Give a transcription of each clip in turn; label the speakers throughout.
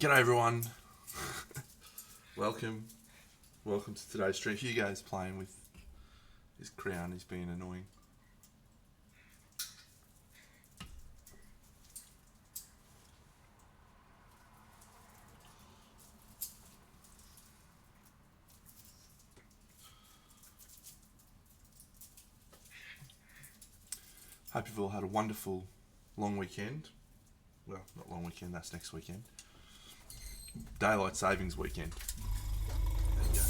Speaker 1: G'day everyone. Welcome to today's stream. Hugo's playing with his crown. He's being annoying. Hope you've all had a wonderful long weekend. Well, not long weekend, that's next weekend. Daylight savings weekend. There you go.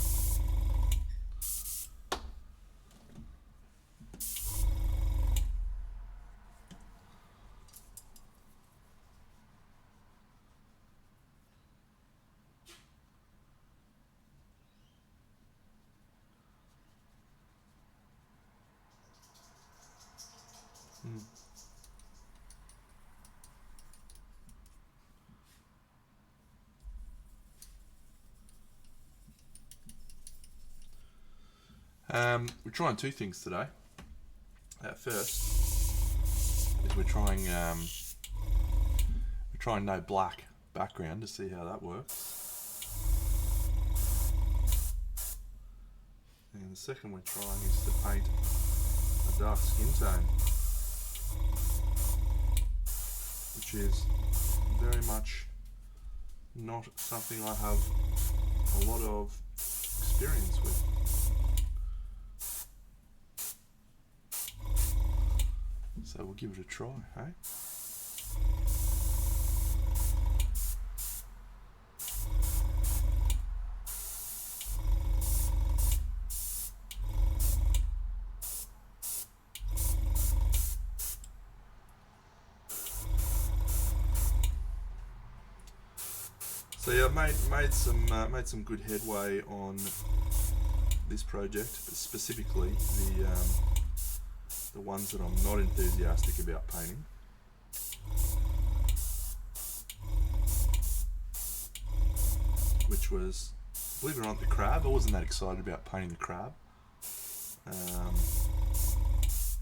Speaker 1: We're trying two things today. First is we're trying no black background to see how that works. And the second we're trying is to paint a dark skin tone, which is very much not something I have a lot of experience with. So we'll give it a try, hey? So yeah, made some good headway on this project, but specifically the ones that I'm not enthusiastic about painting. Which was, believe it or not, the crab. I wasn't that excited about painting the crab.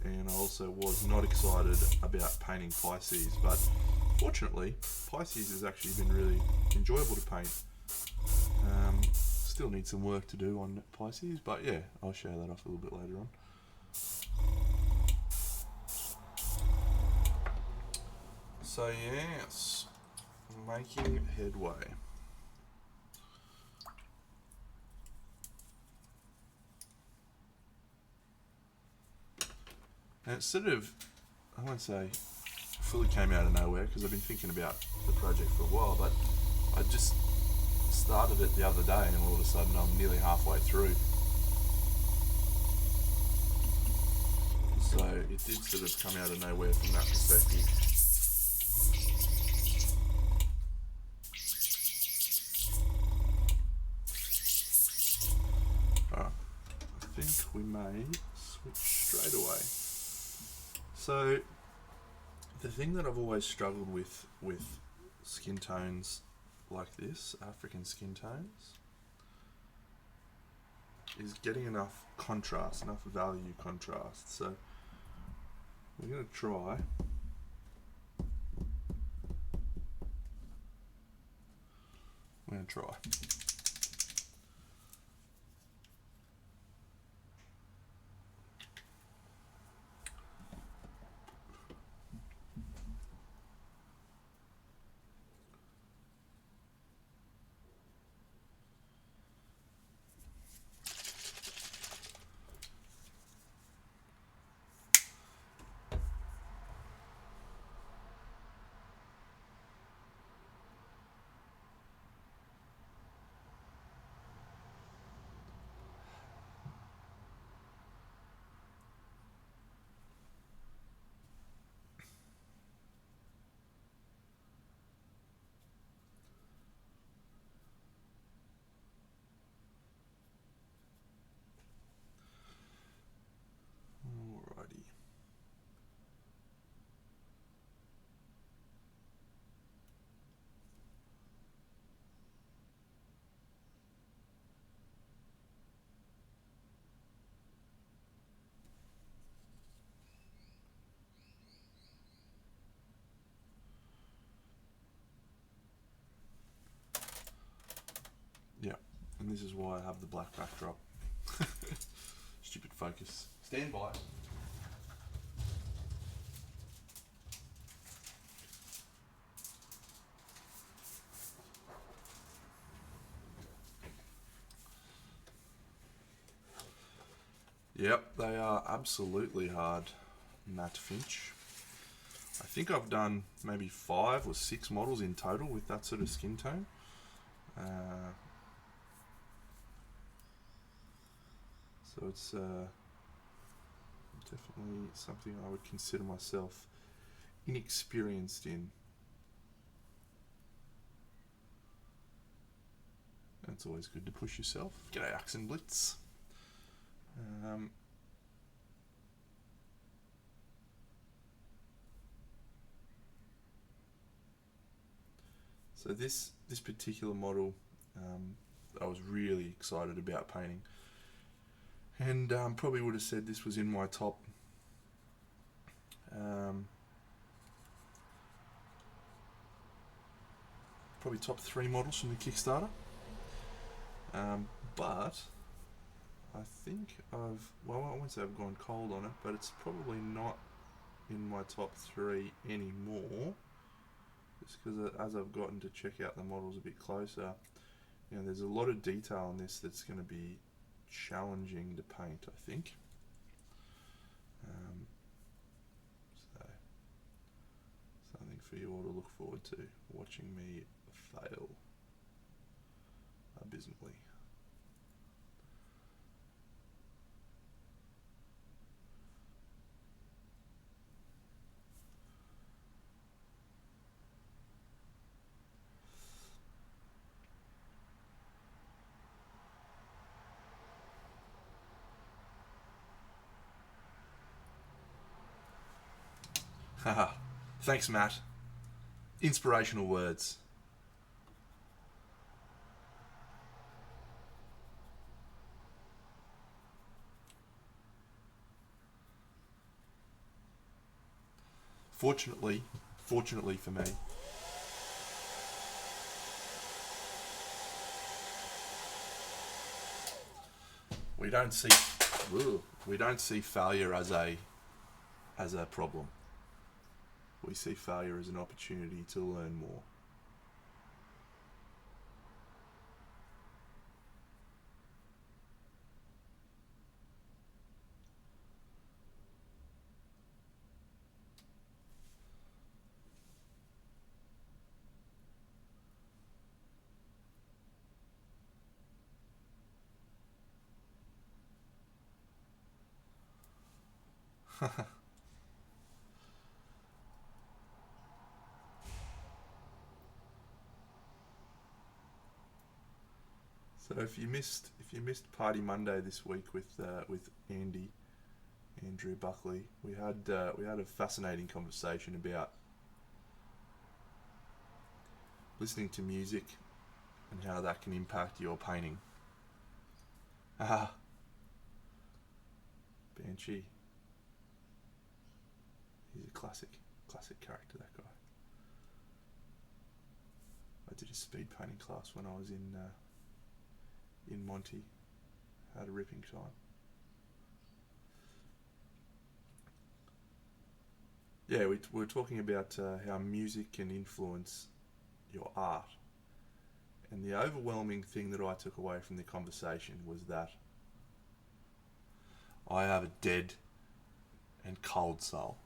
Speaker 1: And I also was not excited about painting Pisces, but fortunately, Pisces has actually been really enjoyable to paint. Still need some work to do on Pisces, but yeah, I'll show that off a little bit later on. So yes, making headway. And it sort of, I won't say fully came out of nowhere because I've been thinking about the project for a while, but I just started it the other day and all of a sudden I'm nearly halfway through. So it did sort of come out of nowhere from that perspective. Alright, I think we may switch straight away. So the thing that I've always struggled with skin tones like this, African skin tones, is getting enough contrast, enough value contrast. So we're going to try And this is why I have the black backdrop. Stupid focus. Stand by. Yep, they are absolutely hard, Matt Finch. I think I've done maybe 5 or 6 models in total with that sort of skin tone. So it's definitely something I would consider myself inexperienced in. And it's always good to push yourself. G'day, Accent Blitz. So this particular model, I was really excited about painting, and probably would have said this was in my top probably top 3 models from the Kickstarter. But I think I won't say I've gone cold on it, but it's probably not in my top 3 anymore. Just because as I've gotten to check out the models a bit closer, there's a lot of detail in this that's going to be challenging to paint, I think. So, something for you all to look forward to, watching me fail abysmally. Haha. Thanks, Matt. Inspirational words. Fortunately for me, we don't see failure as a problem. We see failure as an opportunity to learn more. So if you missed Party Monday this week with Andrew Buckley, we had a fascinating conversation about listening to music and how that can impact your painting. Banshee. He's a classic character, that guy. I did a speed painting class when I was in Monty. Had a ripping time. Yeah, we were talking about how music can influence your art. And the overwhelming thing that I took away from the conversation was that I have a dead and cold soul.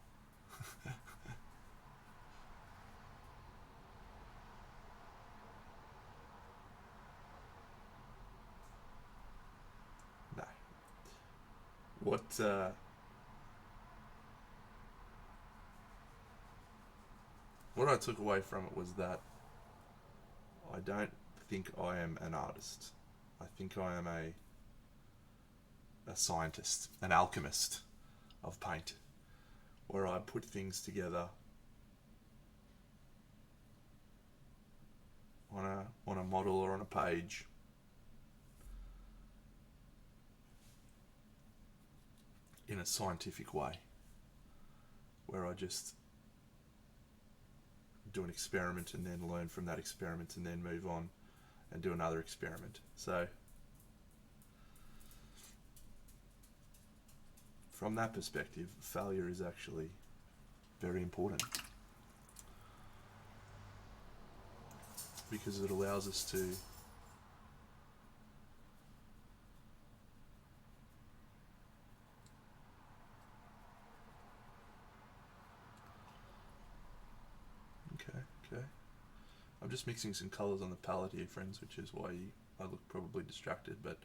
Speaker 1: No. What I took away from it was that I don't think I am an artist. I think I am a scientist, an alchemist of paint, where I put things together on a model or on a page in a scientific way, where I just do an experiment and then learn from that experiment and then move on and do another experiment. So from that perspective, failure is actually very important, because it allows us to okay. I'm just mixing some colours on the palette here, friends, which is why I look probably distracted, but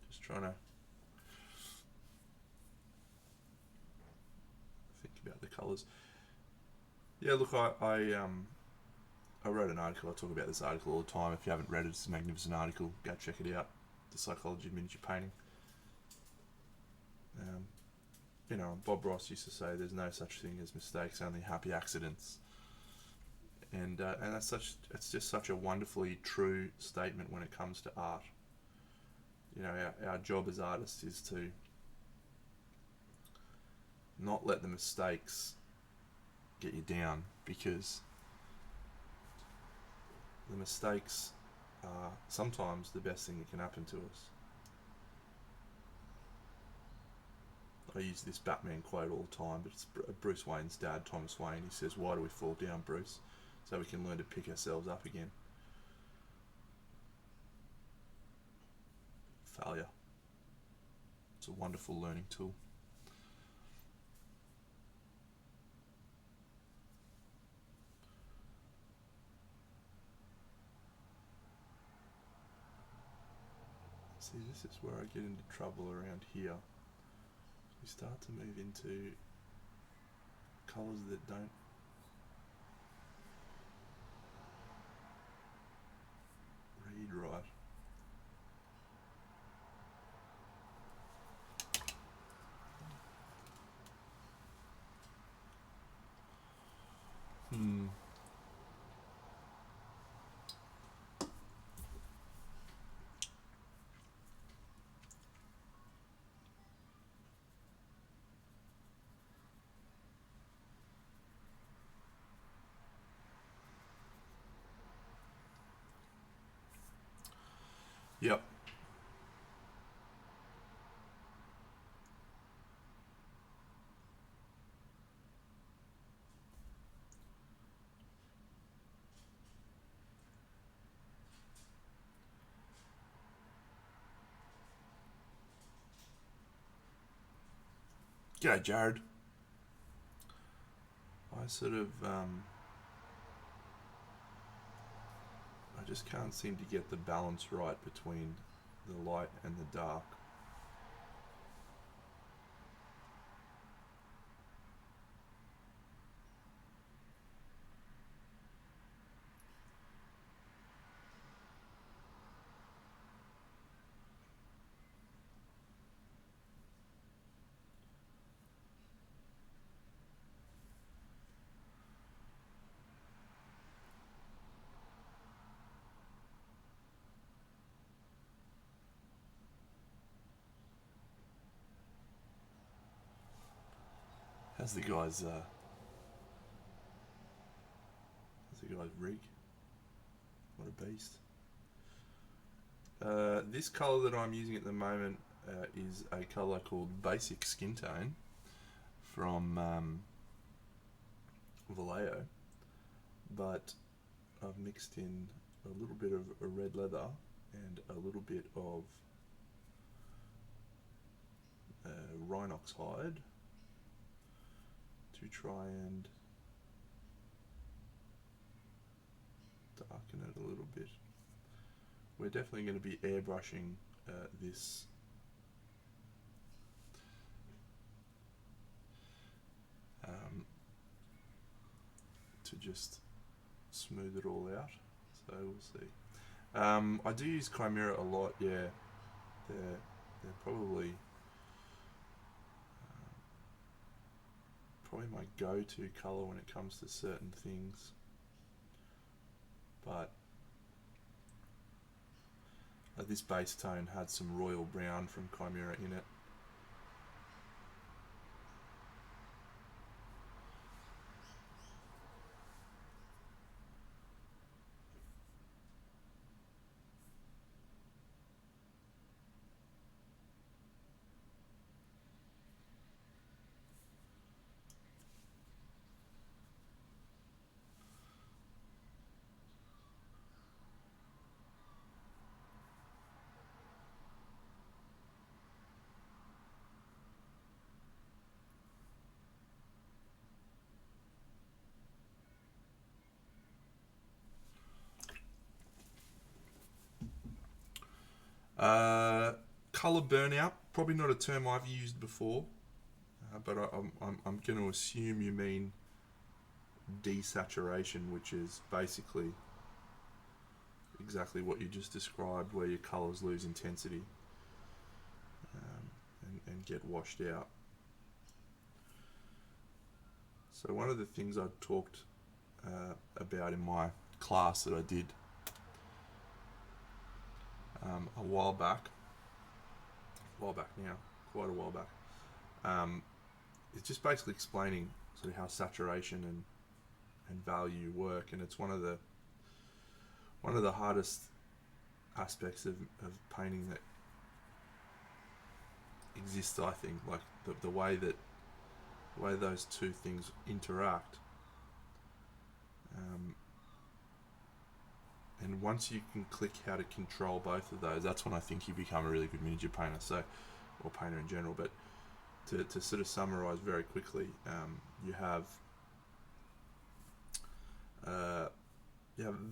Speaker 1: just trying to think about the colours. Yeah, look, I wrote an article. I talk about this article all the time. If you haven't read it, it's a magnificent article. Go check it out. The Psychology of Miniature Painting. Bob Ross used to say, "There's no such thing as mistakes, only happy accidents." And it's just such a wonderfully true statement when it comes to art. Our job as artists is to not let the mistakes get you down, because the mistakes are sometimes the best thing that can happen to us. I use this Batman quote all the time, but it's Bruce Wayne's dad, Thomas Wayne. He says, "Why do we fall down, Bruce? So we can learn to pick ourselves up again." Failure. It's a wonderful learning tool. See, this is where I get into trouble around here. We start to move into colours that don't read right. Yep. G'day, Jared. I sort of, I just can't seem to get the balance right between the light and the dark. How's the guy's rig? What a beast. This colour that I'm using at the moment is a colour called Basic Skin Tone from Vallejo, but I've mixed in a little bit of a red leather and a little bit of rhinox hide to try and darken it a little bit. We're definitely going to be airbrushing this to just smooth it all out, so we'll see. I do use Chimera a lot. Yeah, they're probably my go-to colour when it comes to certain things, but this base tone had some royal brown from Chimera in it. Uh, Color burnout, probably not a term I've used before, but I'm going to assume you mean desaturation, which is basically exactly what you just described, where your colors lose intensity and get washed out. So one of the things I talked about in my class that I did a while back now, quite a while back, it's just basically explaining sort of how saturation and value work, and it's one of the hardest aspects of painting that exists, I think. Like the way those two things interact, and once you can click how to control both of those, that's when I think you become a really good miniature painter. So, or painter in general. But to sort of summarize very quickly, you have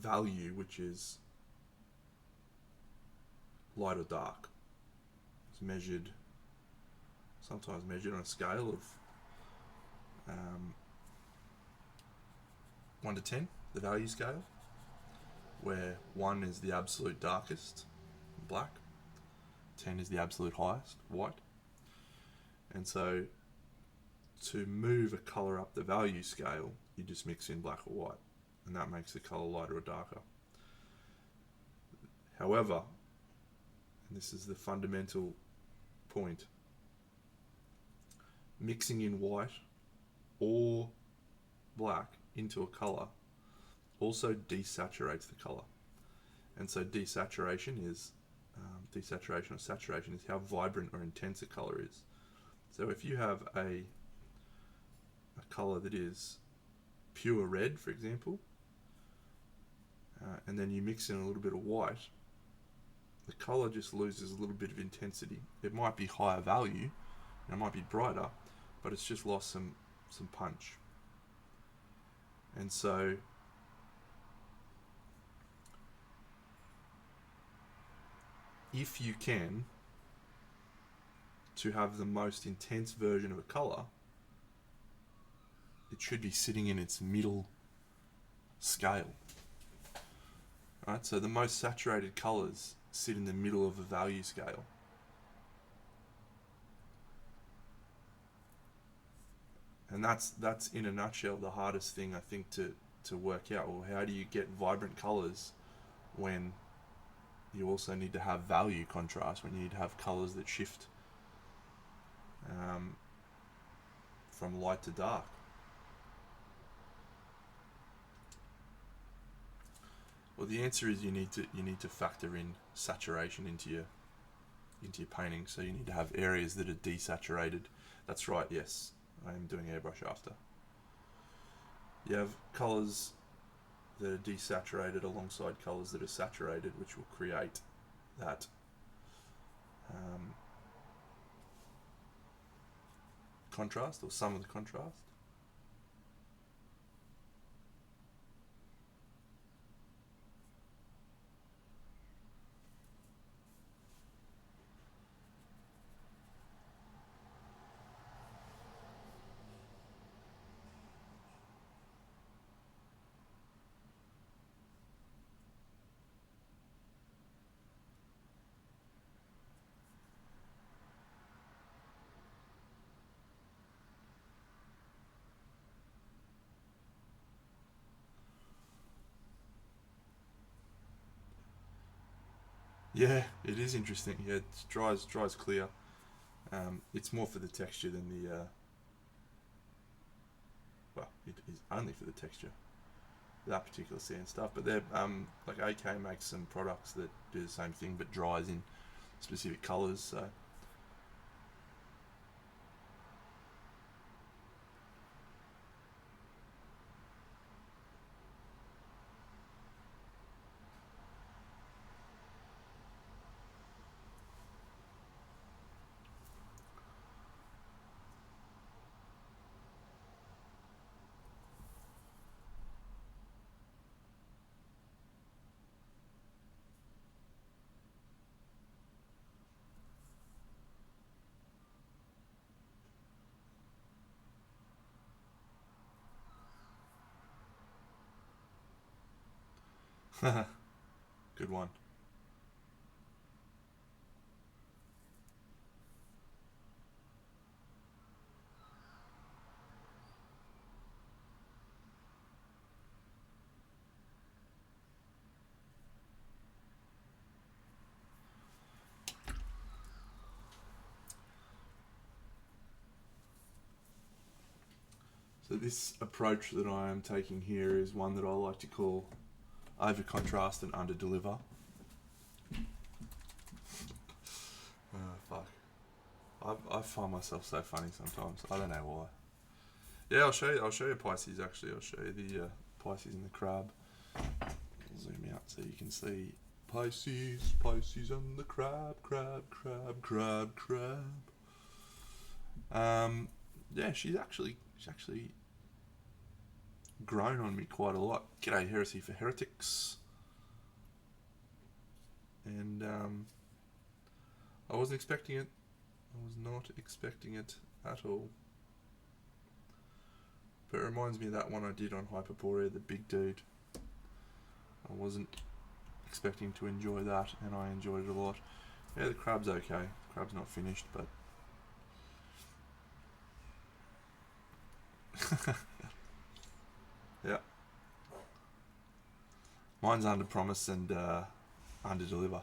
Speaker 1: value, which is light or dark. It's sometimes measured on a scale of 1 to 10, the value scale, where 1 is the absolute darkest, black, 10 is the absolute highest, white. And so to move a colour up the value scale, you just mix in black or white, and that makes the colour lighter or darker. However, and this is the fundamental point, mixing in white or black into a colour also desaturates the colour. And so desaturation or saturation is how vibrant or intense a colour is. So if you have a colour that is pure red, for example, and then you mix in a little bit of white, the colour just loses a little bit of intensity. It might be higher value, and it might be brighter, but it's just lost some punch. And so if you can, to have the most intense version of a colour, it should be sitting in its middle scale. Right? So the most saturated colours sit in the middle of a value scale. And that's in a nutshell the hardest thing, I think, to work out. Well, how do you get vibrant colours when you also need to have value contrast, when you need to have colours that shift from light to dark? Well, the answer is you need to factor in saturation into your painting. So you need to have areas that are desaturated. That's right, yes, I am doing airbrush after. You have colours that are desaturated alongside colours that are saturated, which will create that contrast, or some of the contrast. Yeah, it is interesting. Yeah, it dries clear. It's more for the texture than well, it is only for the texture, that particular sand stuff. But they're like AK makes some products that do the same thing but dries in specific colours. So Good one. So this approach that I am taking here is one that I like to call over contrast and under deliver. Fuck. I find myself so funny sometimes. I don't know why. Yeah, I'll show you Pisces actually. I'll show you the Pisces and the crab. I'll zoom out so you can see Pisces and the crab. Yeah, she's actually grown on me quite a lot. G'day, Heresy for Heretics. And I wasn't expecting it. I was not expecting it at all. But it reminds me of that one I did on Hyperborea, the big dude. I wasn't expecting to enjoy that, and I enjoyed it a lot. Yeah, the crab's okay. The crab's not finished, but... yeah. Mine's under promise and under deliver.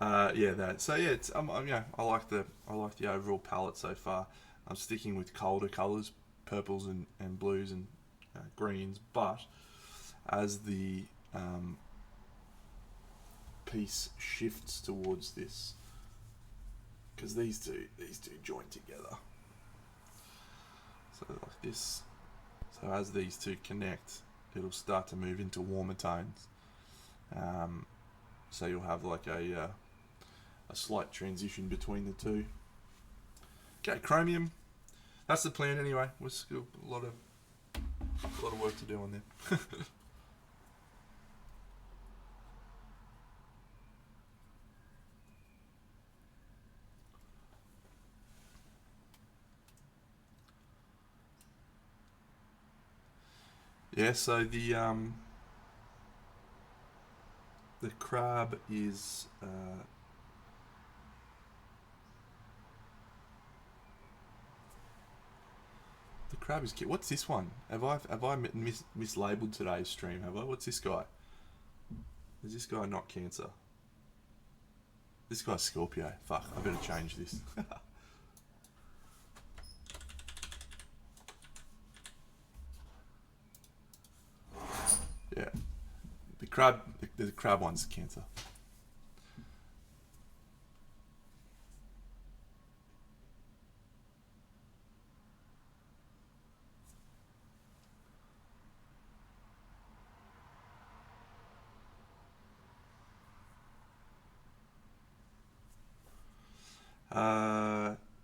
Speaker 1: Yeah, that. So yeah, it's yeah, I like the overall palette so far. I'm sticking with colder colours, purples and blues and greens, but as the piece shifts towards this, because these two join together, so like this. So as these two connect, it'll start to move into warmer tones. So you'll have like a slight transition between the two. Okay, chromium. That's the plan anyway. We've still a lot of work to do on there. Yeah, so the crab is the crab is cute. What's this one? Have I mislabeled today's stream? Have I? What's this guy? Is this guy not Cancer? This guy's Scorpio. Fuck, I better change this. Yeah, the crab one's Cancer.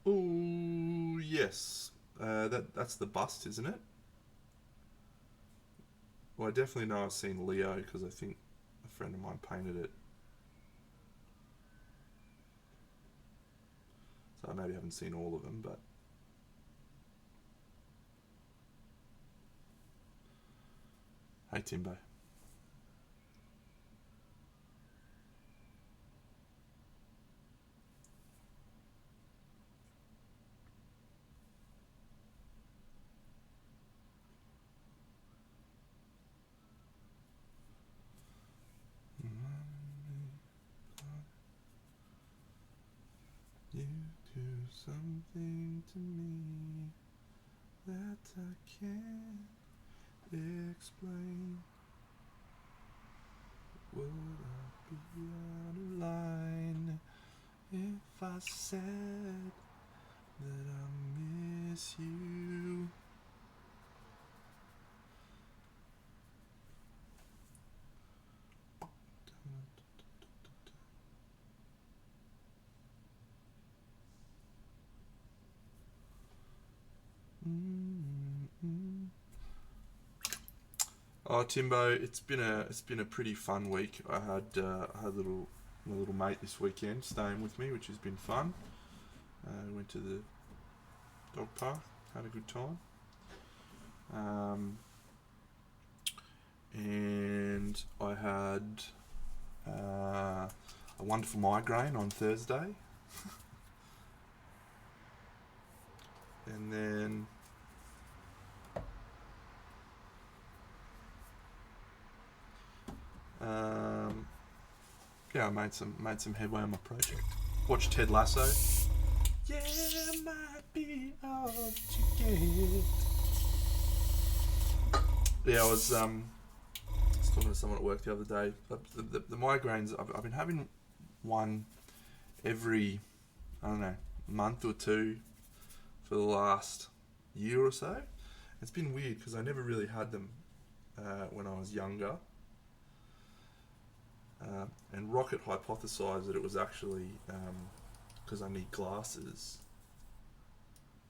Speaker 1: Ooh, yes. That's the bust, isn't it? Well, I definitely know I've seen Leo because I think a friend of mine painted it. So I maybe haven't seen all of them, but... Hey, Timbo. You do something to me that I can't explain. Would I be out of line if I said that I miss you? Oh, Timbo, it's been a pretty fun week. I had my little mate this weekend staying with me, which has been fun. Went to the dog park, had a good time, and had a wonderful migraine on Thursday. And then yeah, I made some headway on my project. Watched Ted Lasso. Yeah, might be all that you get. Yeah, I was talking to someone at work the other day. The migraines, I've been having one every, I don't know, month or two for the last year or so. It's been weird because I never really had them when I was younger. And Rocket hypothesised that it was actually because I need glasses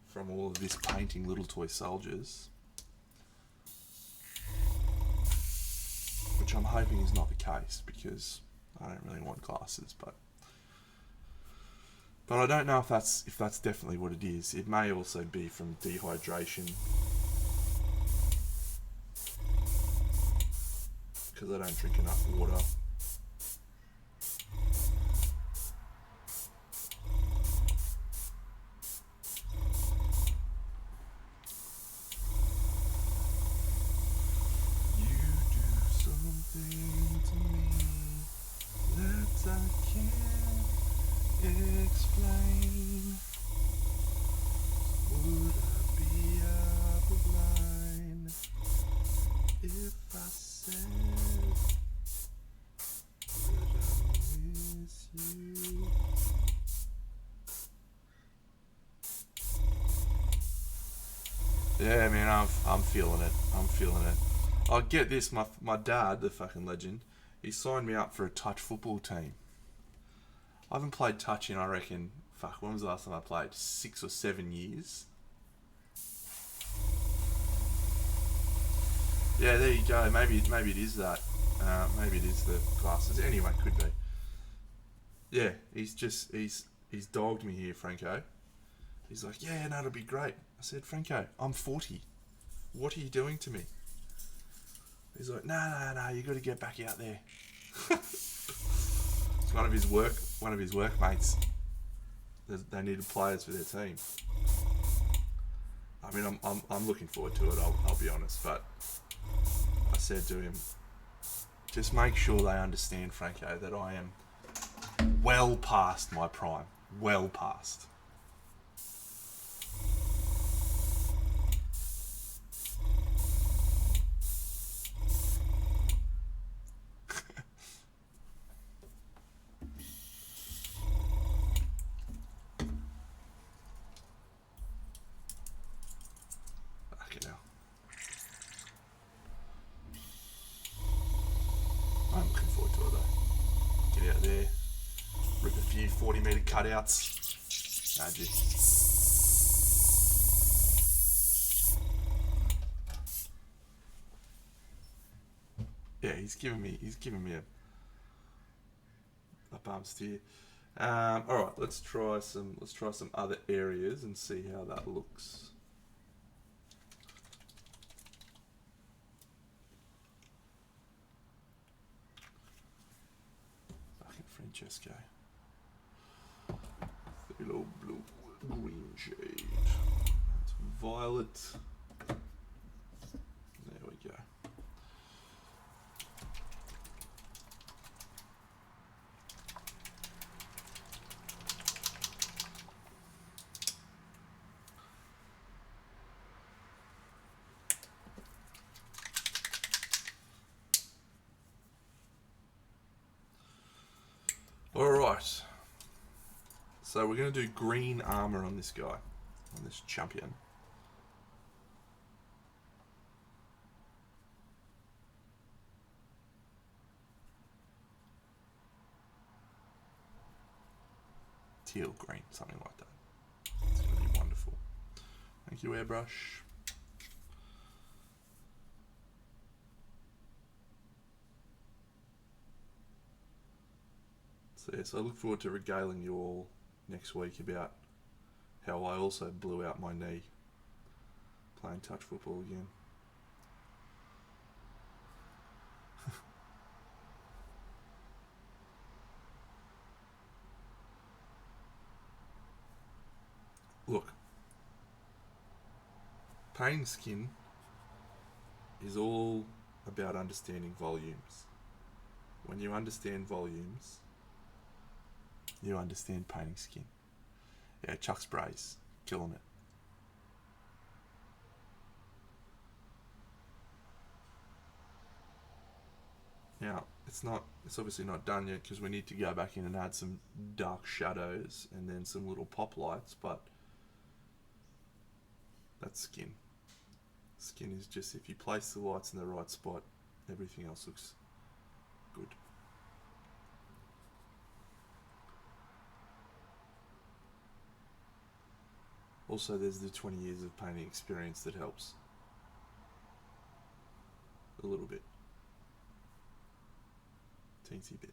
Speaker 1: from all of this painting little toy soldiers, which I'm hoping is not the case because I don't really want glasses, but I don't know if that's definitely what it is. It may also be from dehydration because I don't drink enough water. Explain. Would I be out of line if I said that I miss you? Yeah, man, I'm feeling it. I'm feeling it. I'll get this. My dad, the fucking legend, he signed me up for a touch football team. I haven't played touch in, I reckon, when was the last time I played? 6 or 7 years. Yeah, there you go. Maybe it is that. Maybe it is the glasses. Anyway, could be. Yeah, he's dogged me here, Franco. He's like, yeah, no, it'll be great. I said, Franco, I'm 40. What are you doing to me? He's like, no, you got to get back out there. One of his workmates, they needed players for their team. I mean, I'm looking forward to it. I'll be honest, but I said to him, just make sure they understand, Franco, that I am well past my prime. Well past. I'm looking forward to it though. Get out there, rip a few 40-metre cutouts. Magic. Yeah, he's giving me a bum steer. All right, let's try some other areas and see how that looks. Fucking Francesco. The little blue green shade. That's violet. There we go. Alright, so we're going to do green armor on this guy, on this champion. Teal green, something like that. It's going to be wonderful. Thank you, airbrush. So I look forward to regaling you all next week about how I also blew out my knee playing touch football again. painting skin is all about understanding volumes. When you understand volumes, you understand painting skin. Yeah, Chuck Sprays, killing it. Now, it's obviously not done yet because we need to go back in and add some dark shadows and then some little pop lights, but that's skin. Skin is just, if you place the lights in the right spot, everything else looks good. Also, there's the 20 years of painting experience that helps a little bit. Teensy bit.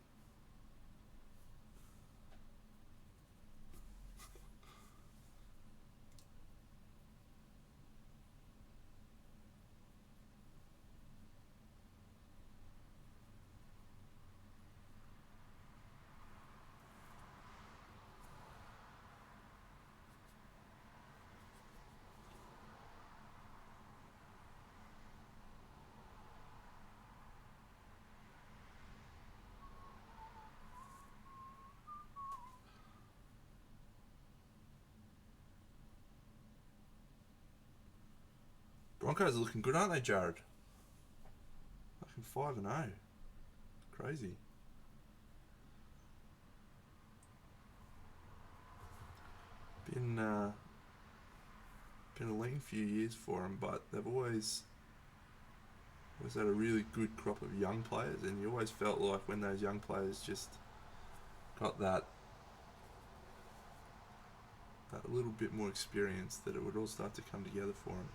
Speaker 1: Broncos are looking good, aren't they, Jared? Fucking 5-0. Crazy. Been a lean few years for them, but they've always had a really good crop of young players, and you always felt like when those young players just got that little bit more experience, that it would all start to come together for them.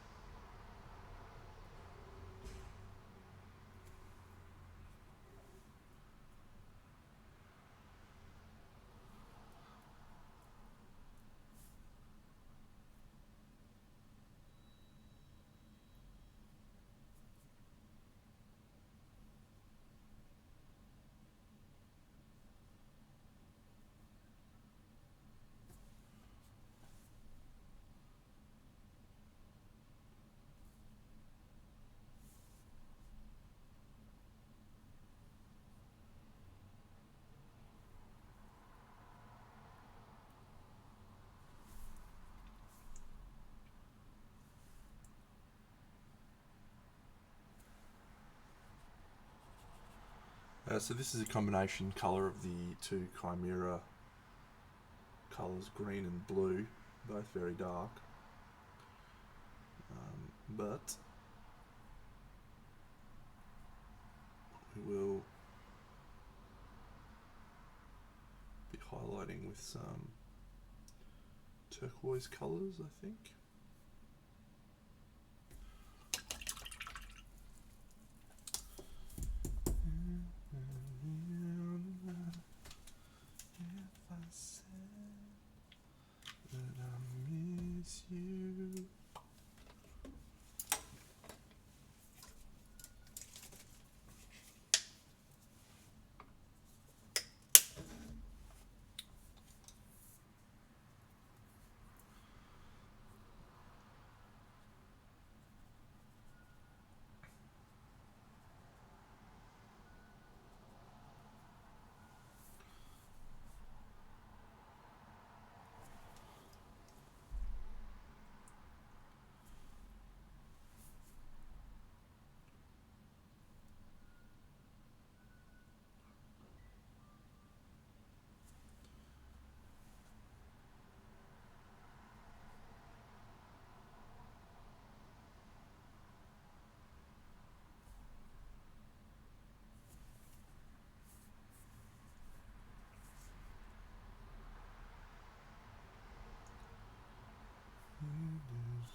Speaker 1: So this is a combination colour of the two Chimera colours, green and blue, both very dark. But we will be highlighting with some turquoise colours, I think. You.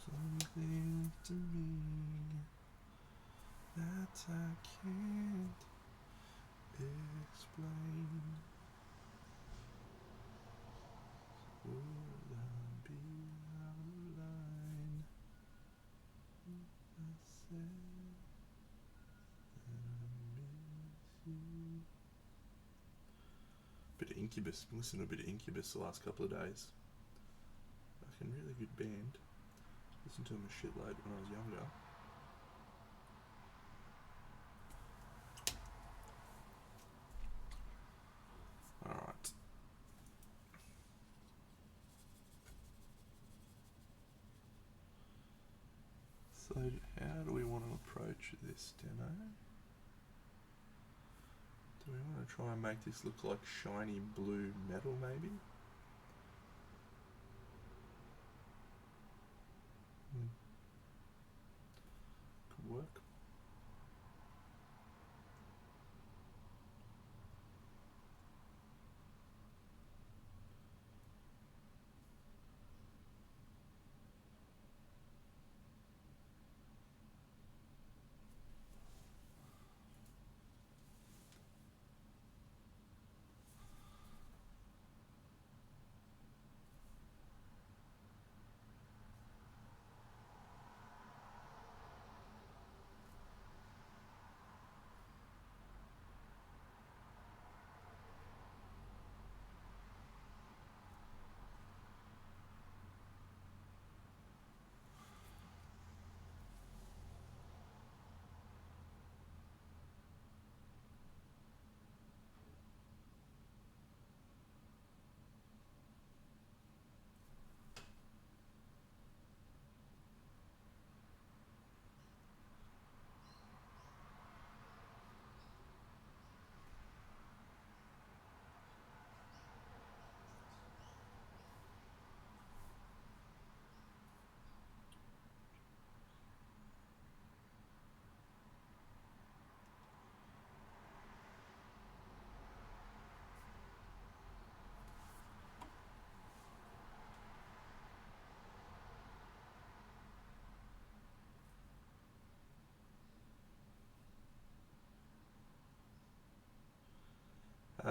Speaker 1: Something to me that I can't explain. Would I be out of line? I said that I miss you. Bit of Incubus. Been listening to a bit of Incubus the last couple of days. Fucking really good band. Listened to them a shitload when I was younger. Alright. So how do we want to approach this demo? Do we want to try and make this look like shiny blue metal maybe? Could work.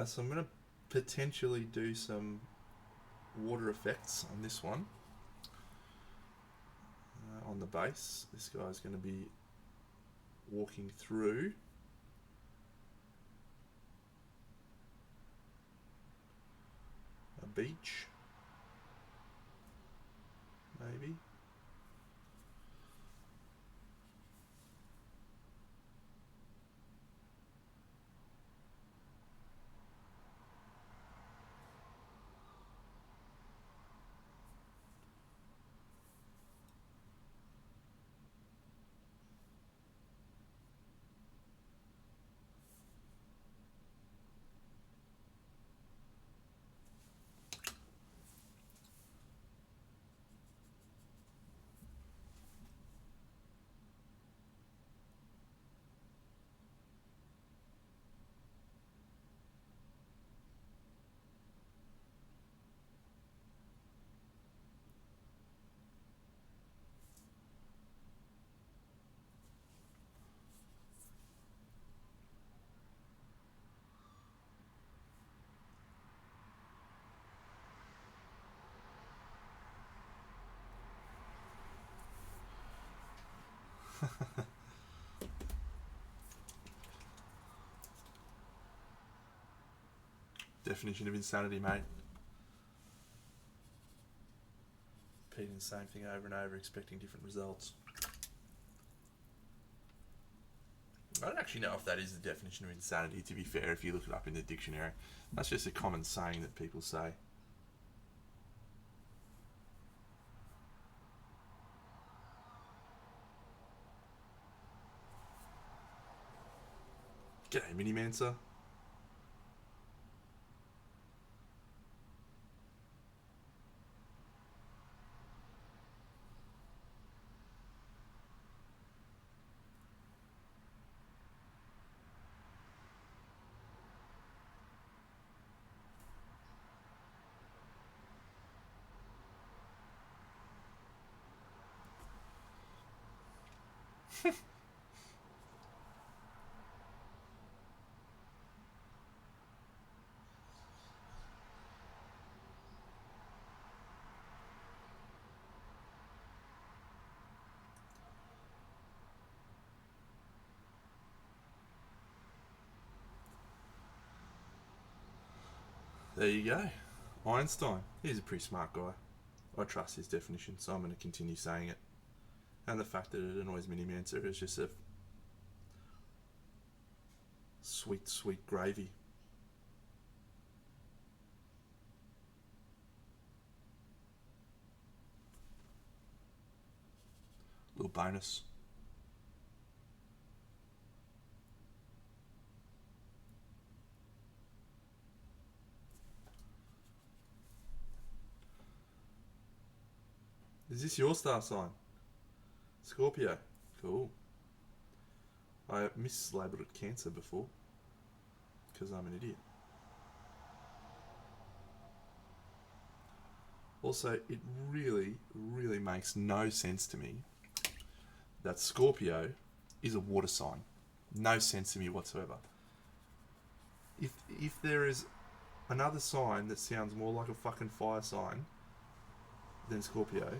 Speaker 1: So I'm going to potentially do some water effects on this one. On the base, this guy's going to be walking through a beach, maybe. Definition of insanity, mate. Repeating the same thing over and over, expecting different results. I don't actually know if that is the definition of insanity, to be fair, if you look it up in the dictionary. That's just a common saying that people say. G'day, Minimancer. There you go. Einstein. He's a pretty smart guy. I trust his definition, so I'm going to continue saying it. And the fact that it annoys Minimancer is just a sweet, sweet gravy. Little bonus. Is this your star sign? Scorpio. Cool. I mislabeled it Cancer before because I'm an idiot. Also, it really, really makes no sense to me that Scorpio is a water sign. No sense to me whatsoever. If there is another sign that sounds more like a fucking fire sign than Scorpio,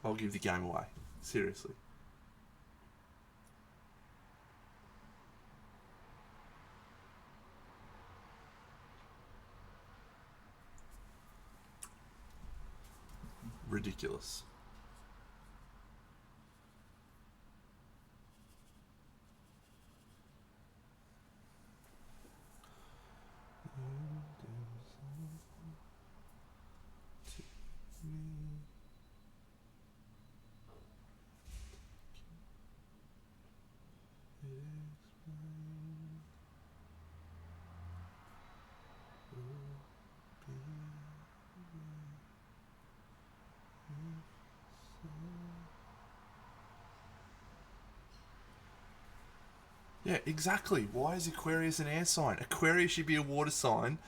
Speaker 1: I'll give the game away. Seriously. Ridiculous. Yeah, exactly. Why is Aquarius an air sign? Aquarius should be a water sign.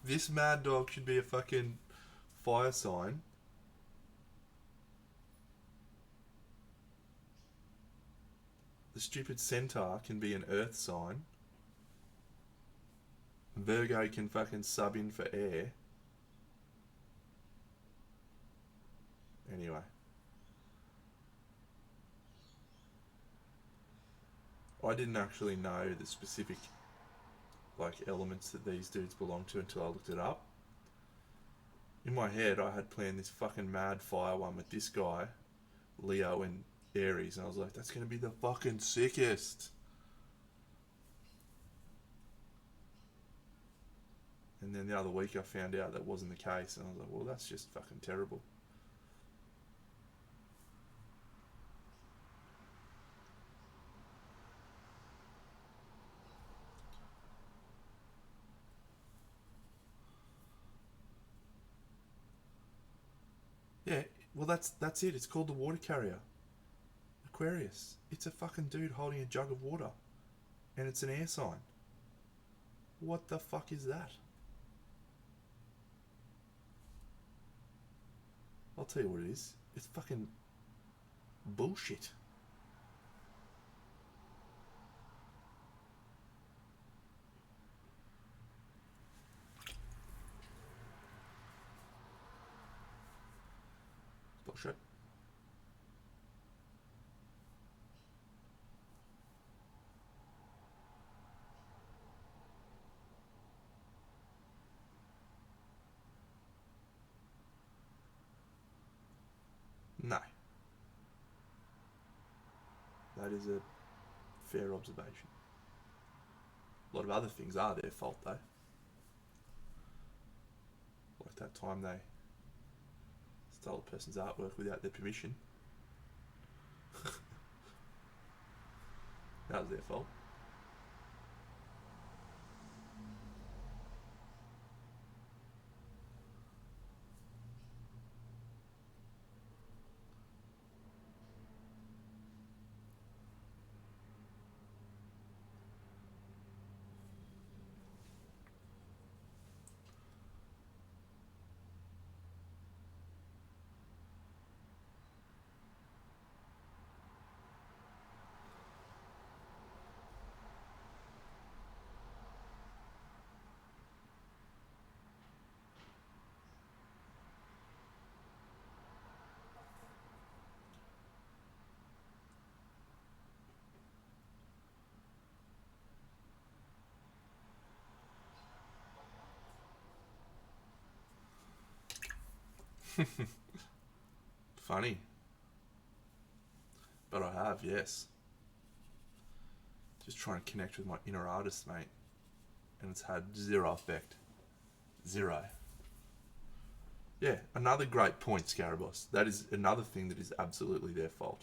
Speaker 1: This mad dog should be a fucking fire sign. The stupid centaur can be an earth sign. Virgo can fucking sub in for air. Anyway. I didn't actually know the specific elements that these dudes belong to until I looked it up. In my head, I had planned this fucking mad fire one with this guy, Leo and Aries, and I was like, that's gonna be the fucking sickest. And then the other week I found out that wasn't the case, and I was like, well, that's just fucking terrible. Yeah, well, that's it. It's called the water carrier. Aquarius. It's a fucking dude holding a jug of water. And it's an air sign. What the fuck is that? I'll tell you what it is. It's fucking bullshit. Bullshit. No. That is a fair observation. A lot of other things are their fault, though. Like that time they stole a person's artwork without their permission. That was their fault. Funny. But I have, yes. Just trying to connect with my inner artist, mate. And it's had zero effect. Zero. Yeah, another great point, Scarabos. That is another thing that is absolutely their fault.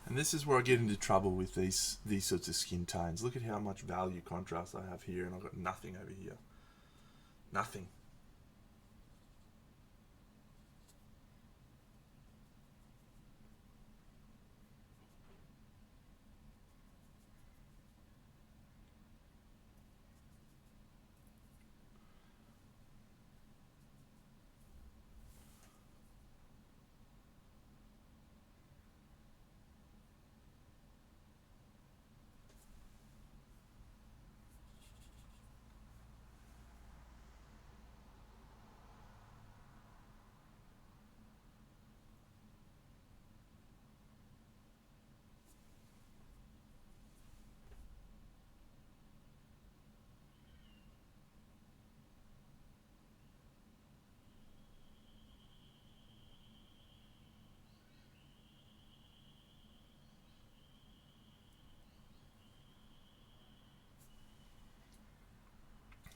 Speaker 1: And this is where I get into trouble with these sorts of skin tones. Look at how much value contrast I have here, and I've got nothing over here. Nothing.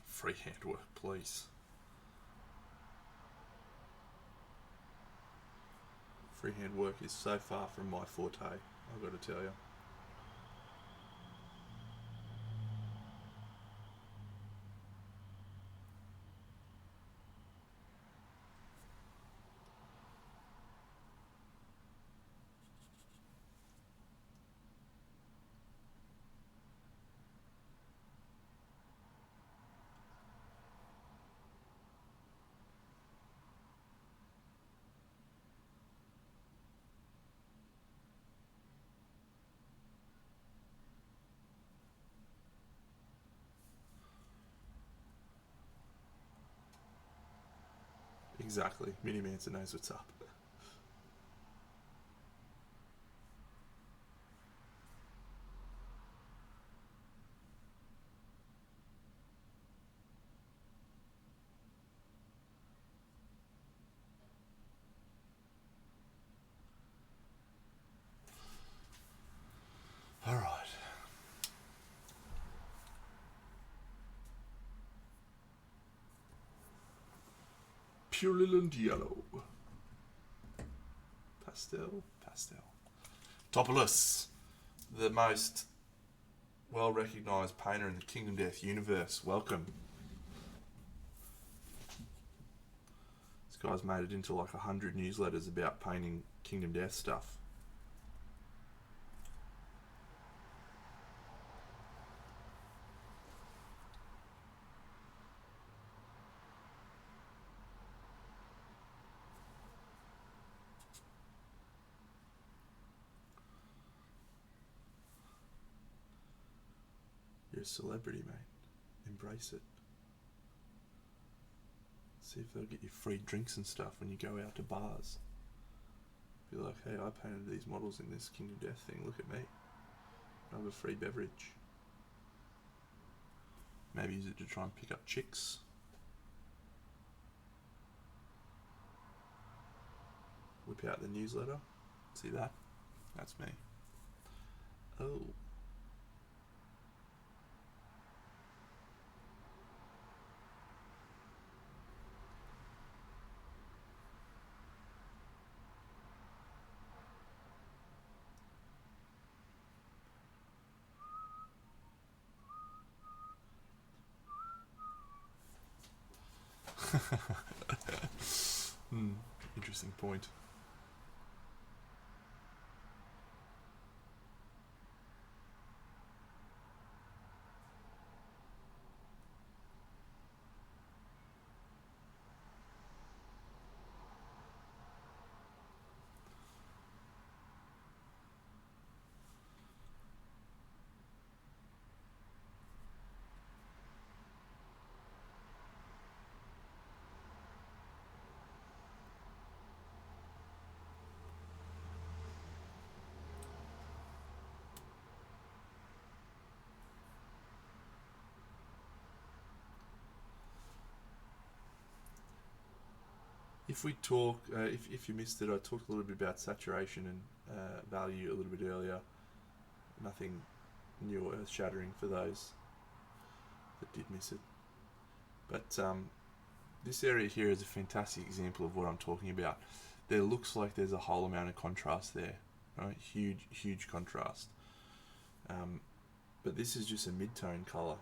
Speaker 1: Freehand work, please. Freehand work is so far from my forte, I've got to tell you. Exactly. Mini Manson knows what's up. Alright. Purulent yellow. Pastel. Topolus, the most well-recognised painter in the Kingdom Death universe. Welcome. This guy's made it into like 100 newsletters about painting Kingdom Death stuff. You're a celebrity, mate. Embrace it. See if they'll get you free drinks and stuff when you go out to bars. Be like, hey, I painted these models in this Kingdom Death thing. Look at me. I have a free beverage. Maybe use it to try and pick up chicks. Whip out the newsletter. See that? That's me. Oh. Interesting point. If we talk, if you missed it, I talked a little bit about saturation and value a little bit earlier. Nothing new or earth shattering for those that did miss it. But this area here is a fantastic example of what I'm talking about. There looks like there's a whole amount of contrast there, right? Huge contrast. But this is just a mid-tone colour,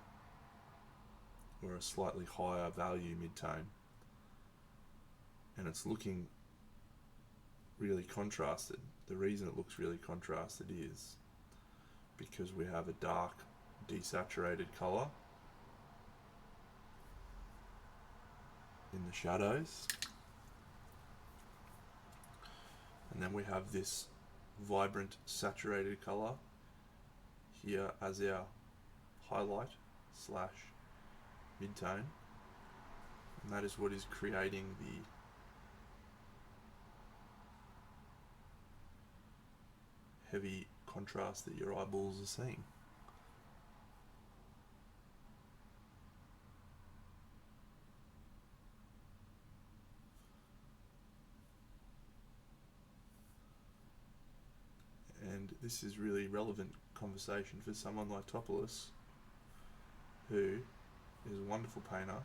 Speaker 1: or a slightly higher value mid-tone. And it's looking really contrasted. The reason it looks really contrasted is because we have a dark, desaturated colour in the shadows, and then we have this vibrant, saturated colour here as our highlight / mid-tone, and that is what is creating the heavy contrast that your eyeballs are seeing. And this is really relevant conversation for someone like Topoulos, who is a wonderful painter,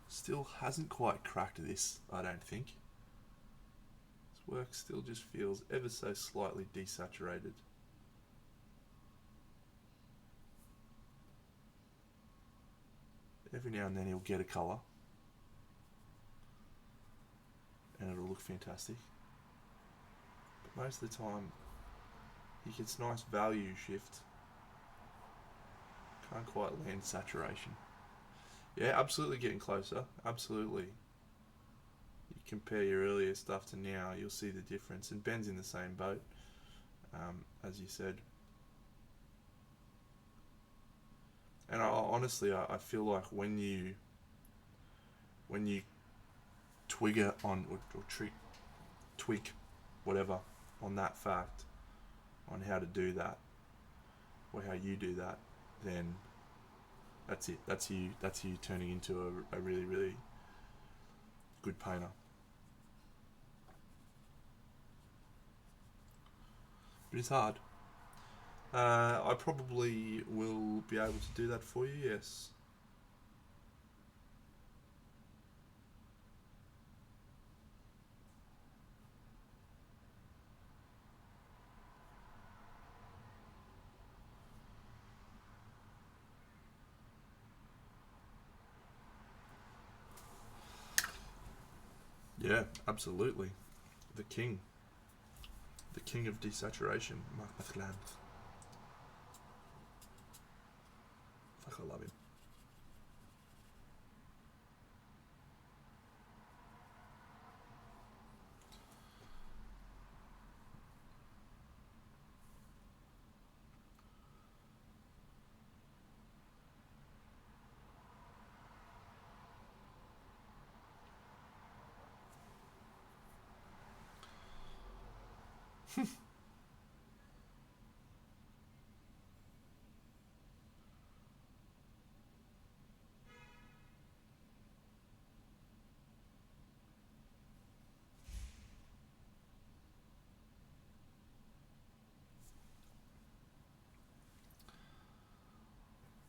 Speaker 1: still hasn't quite cracked this, I don't think. His work still just feels ever so slightly desaturated. Every now and then he'll get a colour and it'll look fantastic. But most of the time he gets nice value shift. Can't quite land saturation. Yeah, absolutely getting closer. Absolutely. You compare your earlier stuff to now, you'll see the difference. And Ben's in the same boat, as you said. And honestly, I feel like when you twigger on or tweak whatever on that fact, on how to do that or how you do that, then that's it. That's you turning into a really, really good painter. But it's hard. I probably will be able to do that for you, yes. Yeah, absolutely. The king. The king of desaturation, Mark Mathlan. Fuck, I love him.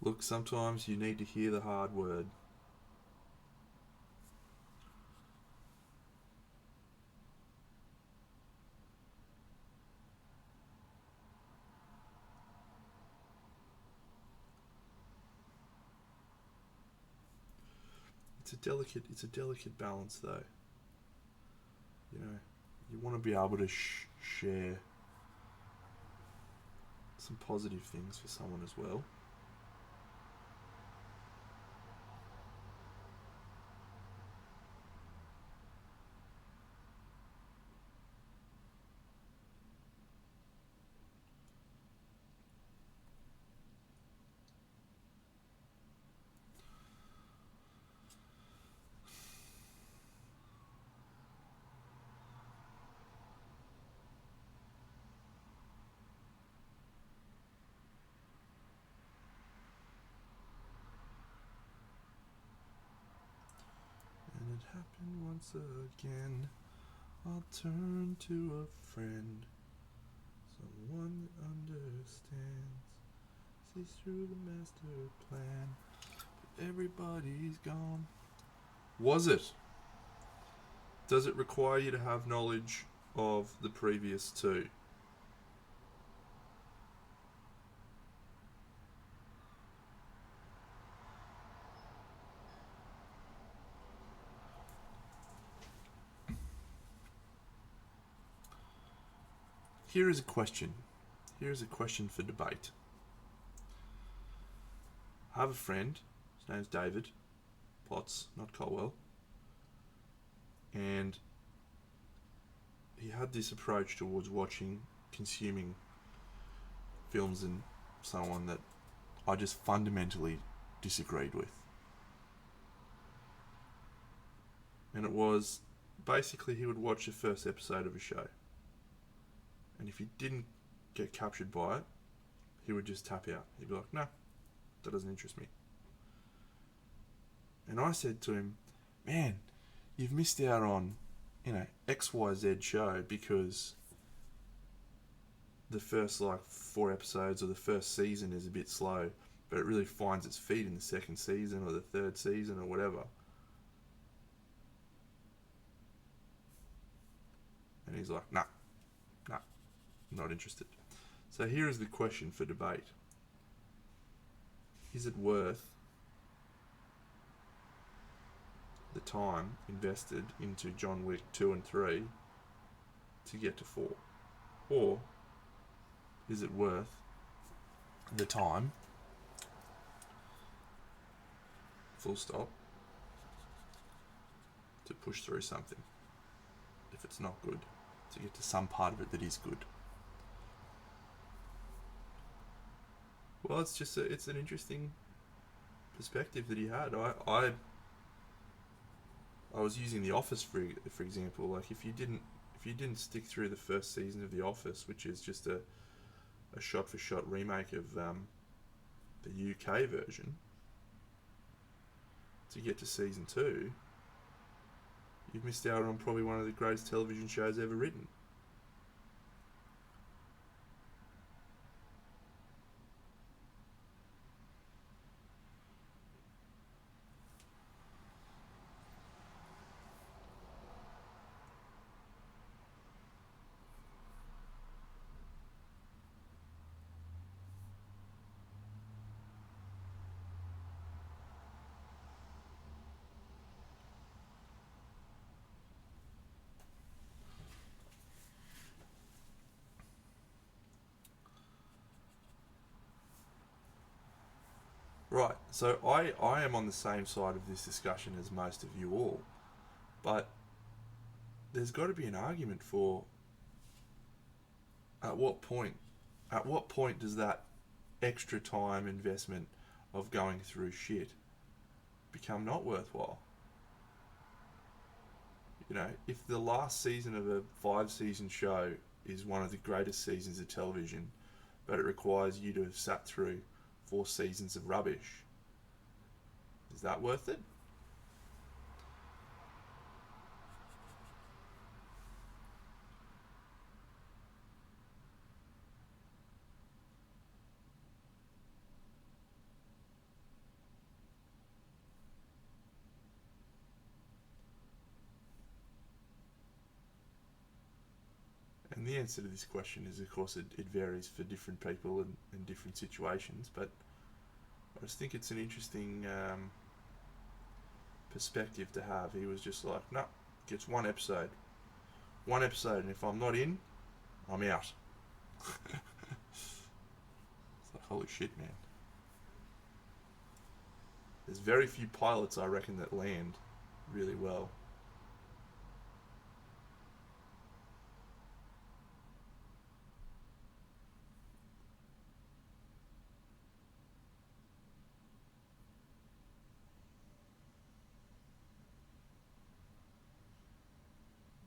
Speaker 1: Look, sometimes you need to hear the hard word. it's a delicate balance though. You know, you want to be able to share some positive things for someone as well. And it happened once again. I'll turn to a friend, someone that understands, sees through the master plan. But everybody's gone. Was it? Does it require you to have knowledge of the previous two? Here is a question. Here is a question for debate. I have a friend, his name's David Potts, not Colwell, and he had this approach towards watching, consuming films and so on that I just fundamentally disagreed with. And it was basically he would watch the first episode of a show, and if he didn't get captured by it, he would just tap out. He'd be like, no, that doesn't interest me. And I said to him, man, you've missed out on, XYZ show because the first 4 episodes or the first season is a bit slow, but it really finds its feet in the second season or the third season or whatever. And he's like, nah, not interested. So here is the question for debate. Is it worth the time invested into John Wick 2 and 3 to get to 4? Or is it worth the time, full stop, to push through something, if it's not good, to get to some part of it that is good? Well, it's an interesting perspective that he had. I was using The Office for example. Like if you didn't stick through the first season of The Office, which is just a shot for shot remake of the UK version, to get to season 2, you've missed out on probably one of the greatest television shows ever written. Right, so I am on the same side of this discussion as most of you all, but there's got to be an argument for at what point does that extra time investment of going through shit become not worthwhile? If the last season of a 5-season show is one of the greatest seasons of television, but it requires you to have sat through 4 seasons of rubbish, is that worth it? And the answer to this question is, of course, it varies for different people and different situations, but I just think it's an interesting perspective to have. He was just like, no, gets one episode, and if I'm not in, I'm out. It's like, holy shit, man. There's very few pilots, I reckon, that land really well.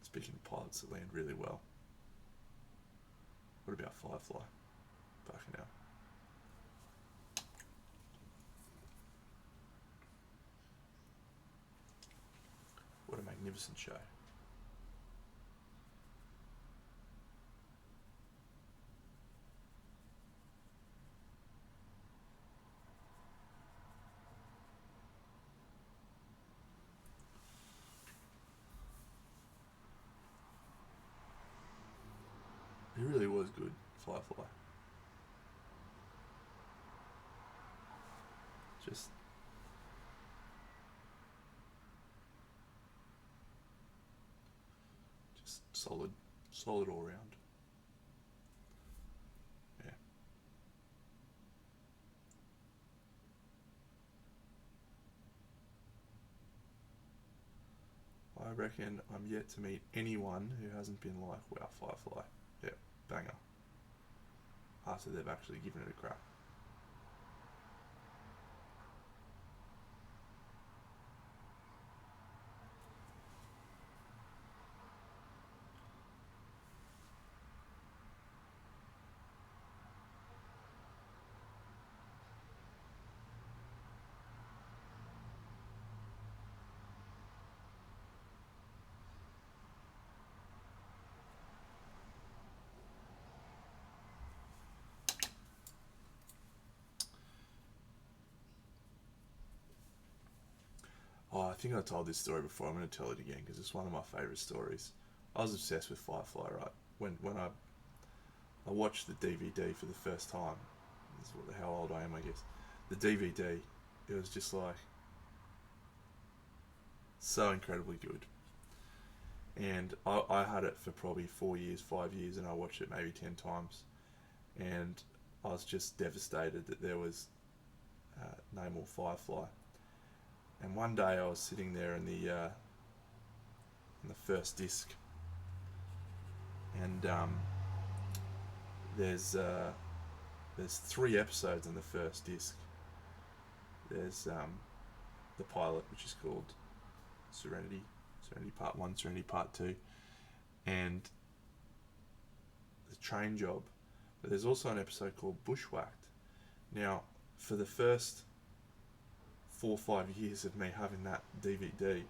Speaker 1: Speaking of pilots that land really well, what about Firefly? Fucking hell. What a magnificent show. It really was good, Firefly. Just solid all round. Yeah. I reckon I'm yet to meet anyone who hasn't been like, wow, Firefly. Yeah, banger. After they've actually given it a crack. Oh, I think I told this story before. I'm going to tell it again because it's one of my favourite stories. I was obsessed with Firefly, right? When I watched the DVD for the first time. This is how old I am, I guess. The DVD, it was just like so incredibly good. And I had it for probably 4 years, 5 years, and I watched it maybe 10 times. And I was just devastated that there was no more Firefly. And one day I was sitting there in the first disc, and there's 3 episodes in the first disc. There's the pilot, which is called Serenity Part 1, Serenity Part 2, and the train job. But there's also an episode called Bushwhacked. Now, for the first 4 or 5 years of me having that DVD,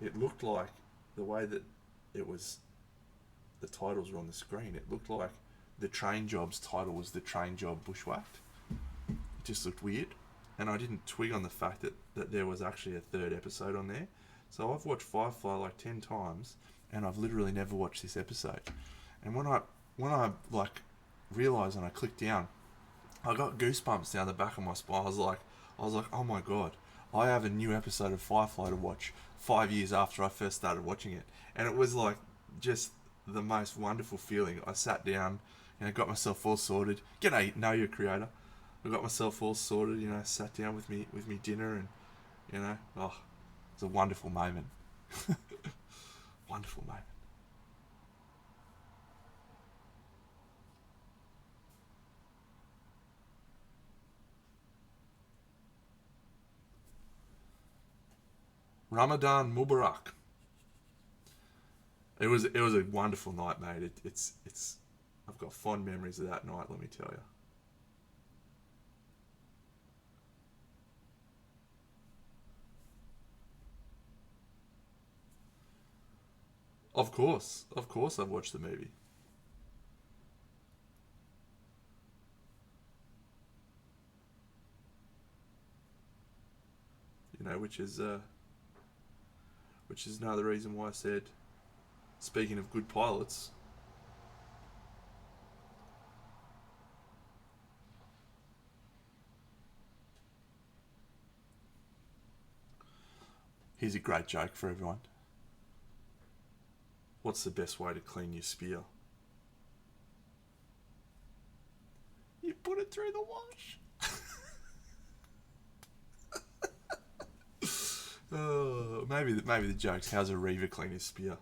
Speaker 1: it looked like the way that the titles were on the screen, it looked like the train job's title was the train job Bushwhacked. It just looked weird. And I didn't twig on the fact that there was actually a 3rd episode on there. So I've watched Firefly like 10 times, and I've literally never watched this episode. And when I like realised and I clicked down, I got goosebumps down the back of my spine. I was like, oh my god, I have a new episode of Firefly to watch 5 years after I first started watching it. And it was like just the most wonderful feeling. I sat down, got myself all sorted. G'day, know your creator. I got myself all sorted, sat down with me dinner, and it's a wonderful moment. Wonderful moment. Ramadan Mubarak. It was a wonderful night, mate. It's I've got fond memories of that night, let me tell you. Of course I've watched the movie. Which is another reason why I said, speaking of good pilots, Here's a great joke for everyone. What's the best way to clean your spear? You put it through the wash. Oh, maybe the joke's how's a reaver clean his spear?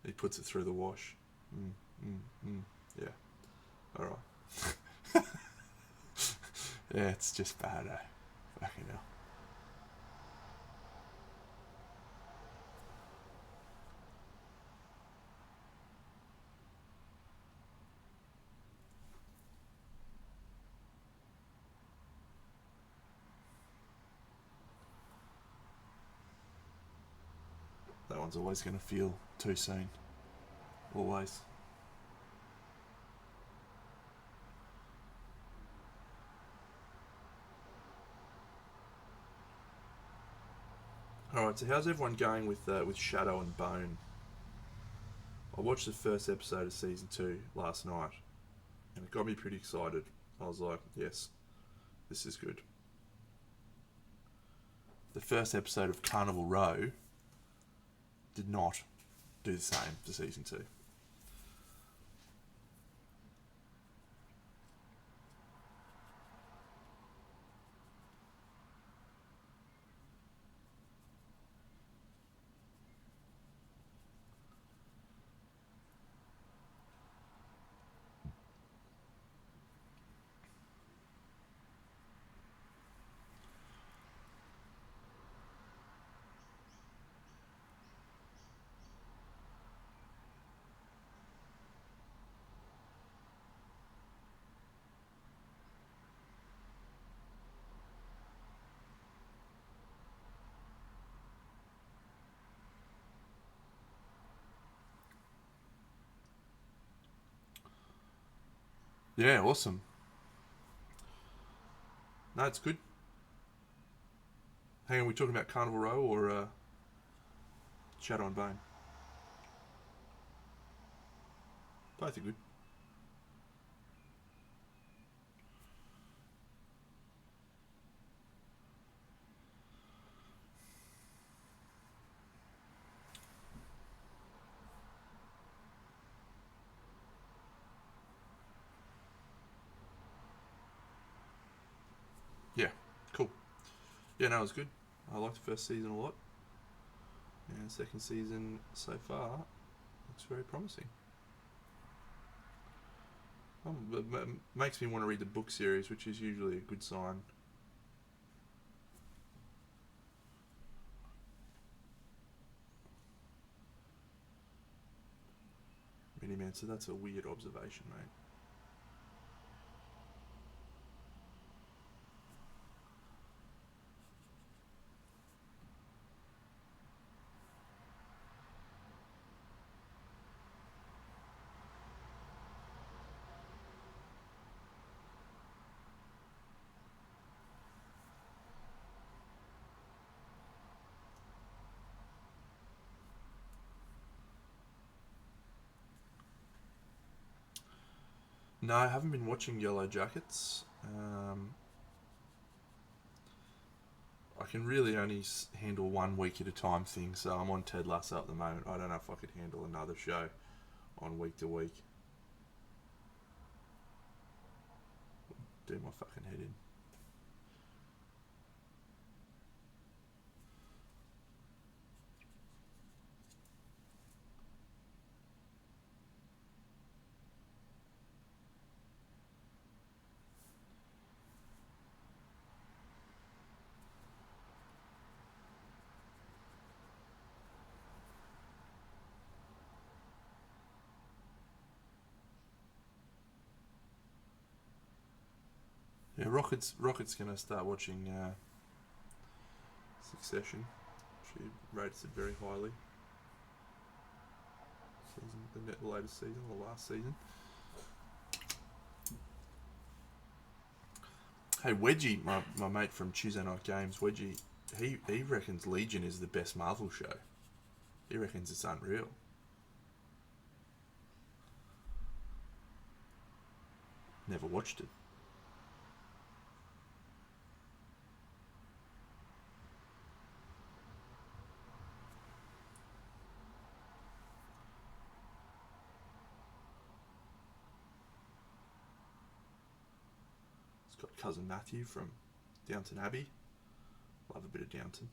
Speaker 1: He puts it through the wash. Yeah. All right. Yeah, it's just bad, eh? Fucking hell. That one's always going to feel too soon. Always. Alright, so how's everyone going with Shadow and Bone? I watched the first episode of season 2 last night, and it got me pretty excited. I was like, yes, this is good. The first episode of Carnival Row did not do the same for season 2. Yeah, awesome. No, it's good. Hang on, we talking about Carnival Row or Shadow and Bone? Both are good. Yeah, cool. Yeah, no, it was good. I liked the first season a lot. And the second season so far looks very promising. It makes me want to read the book series, which is usually a good sign. Mini Man, so that's a weird observation, mate. No, I haven't been watching Yellow Jackets. I can really only handle 1 week at a time thing, so I'm on Ted Lasso at the moment. I don't know if I could handle another show on week to week. Do my fucking head in. Yeah, Rocket's gonna start watching Succession. She rates it very highly. The latest season, or last season. Hey, Wedgie, my mate from Tuesday Night Games, Wedgie, he reckons Legion is the best Marvel show. He reckons it's unreal. Never watched it. Got cousin Matthew from Downton Abbey. Love a bit of Downton.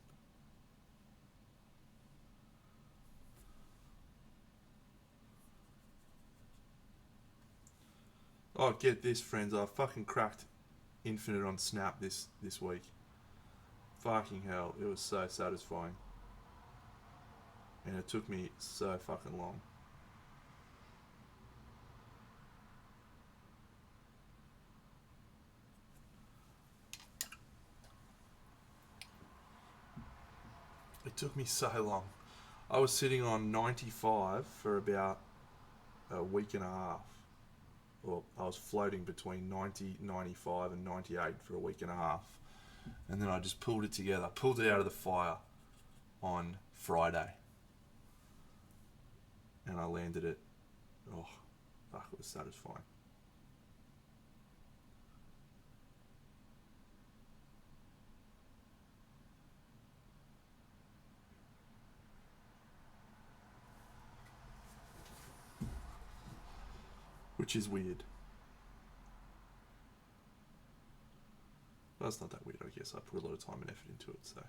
Speaker 1: Oh, get this, friends. I fucking cracked Infinite on Snap this week. Fucking hell. It was so satisfying. And it took me so fucking long. It took me so long. I was sitting on 95 for about a week and a half. Well, I was floating between 90, 95 and 98 for a week and a half. And then I just pulled it together, pulled it out of the fire on Friday. And I landed it. Oh, fuck, it was satisfying. Which is weird. But it's not that weird, I guess. I put a lot of time and effort into it, so.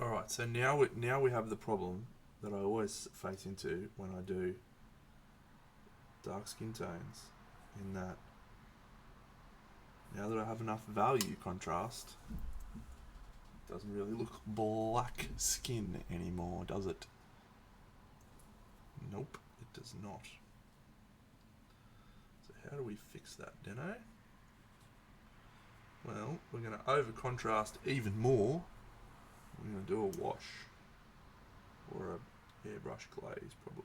Speaker 1: Alright, so now we have the problem that I always face into when I do dark skin tones, in that now that I have enough value contrast, it doesn't really look black skin anymore, does it? Nope, it does not. So how do we fix that, Deno? Well, we're going to over contrast even more. We're going to do a wash or a airbrush glaze probably.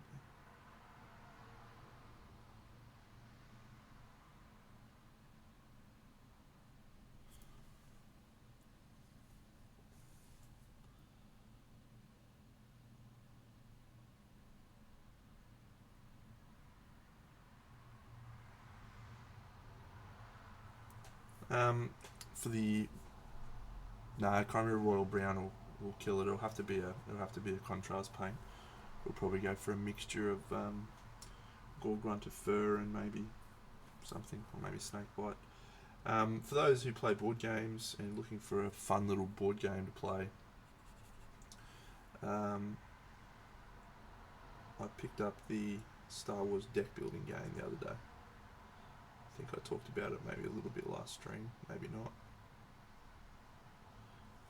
Speaker 1: For the Chimera Royal Brown will kill it. It'll have to be a contrast paint. We'll probably go for a mixture of Gore Grunter Fur and maybe something, or maybe Snakebite. For those who play board games and looking for a fun little board game to play, I picked up the Star Wars deck building game the other day. I think I talked about it maybe a little bit last stream, maybe not.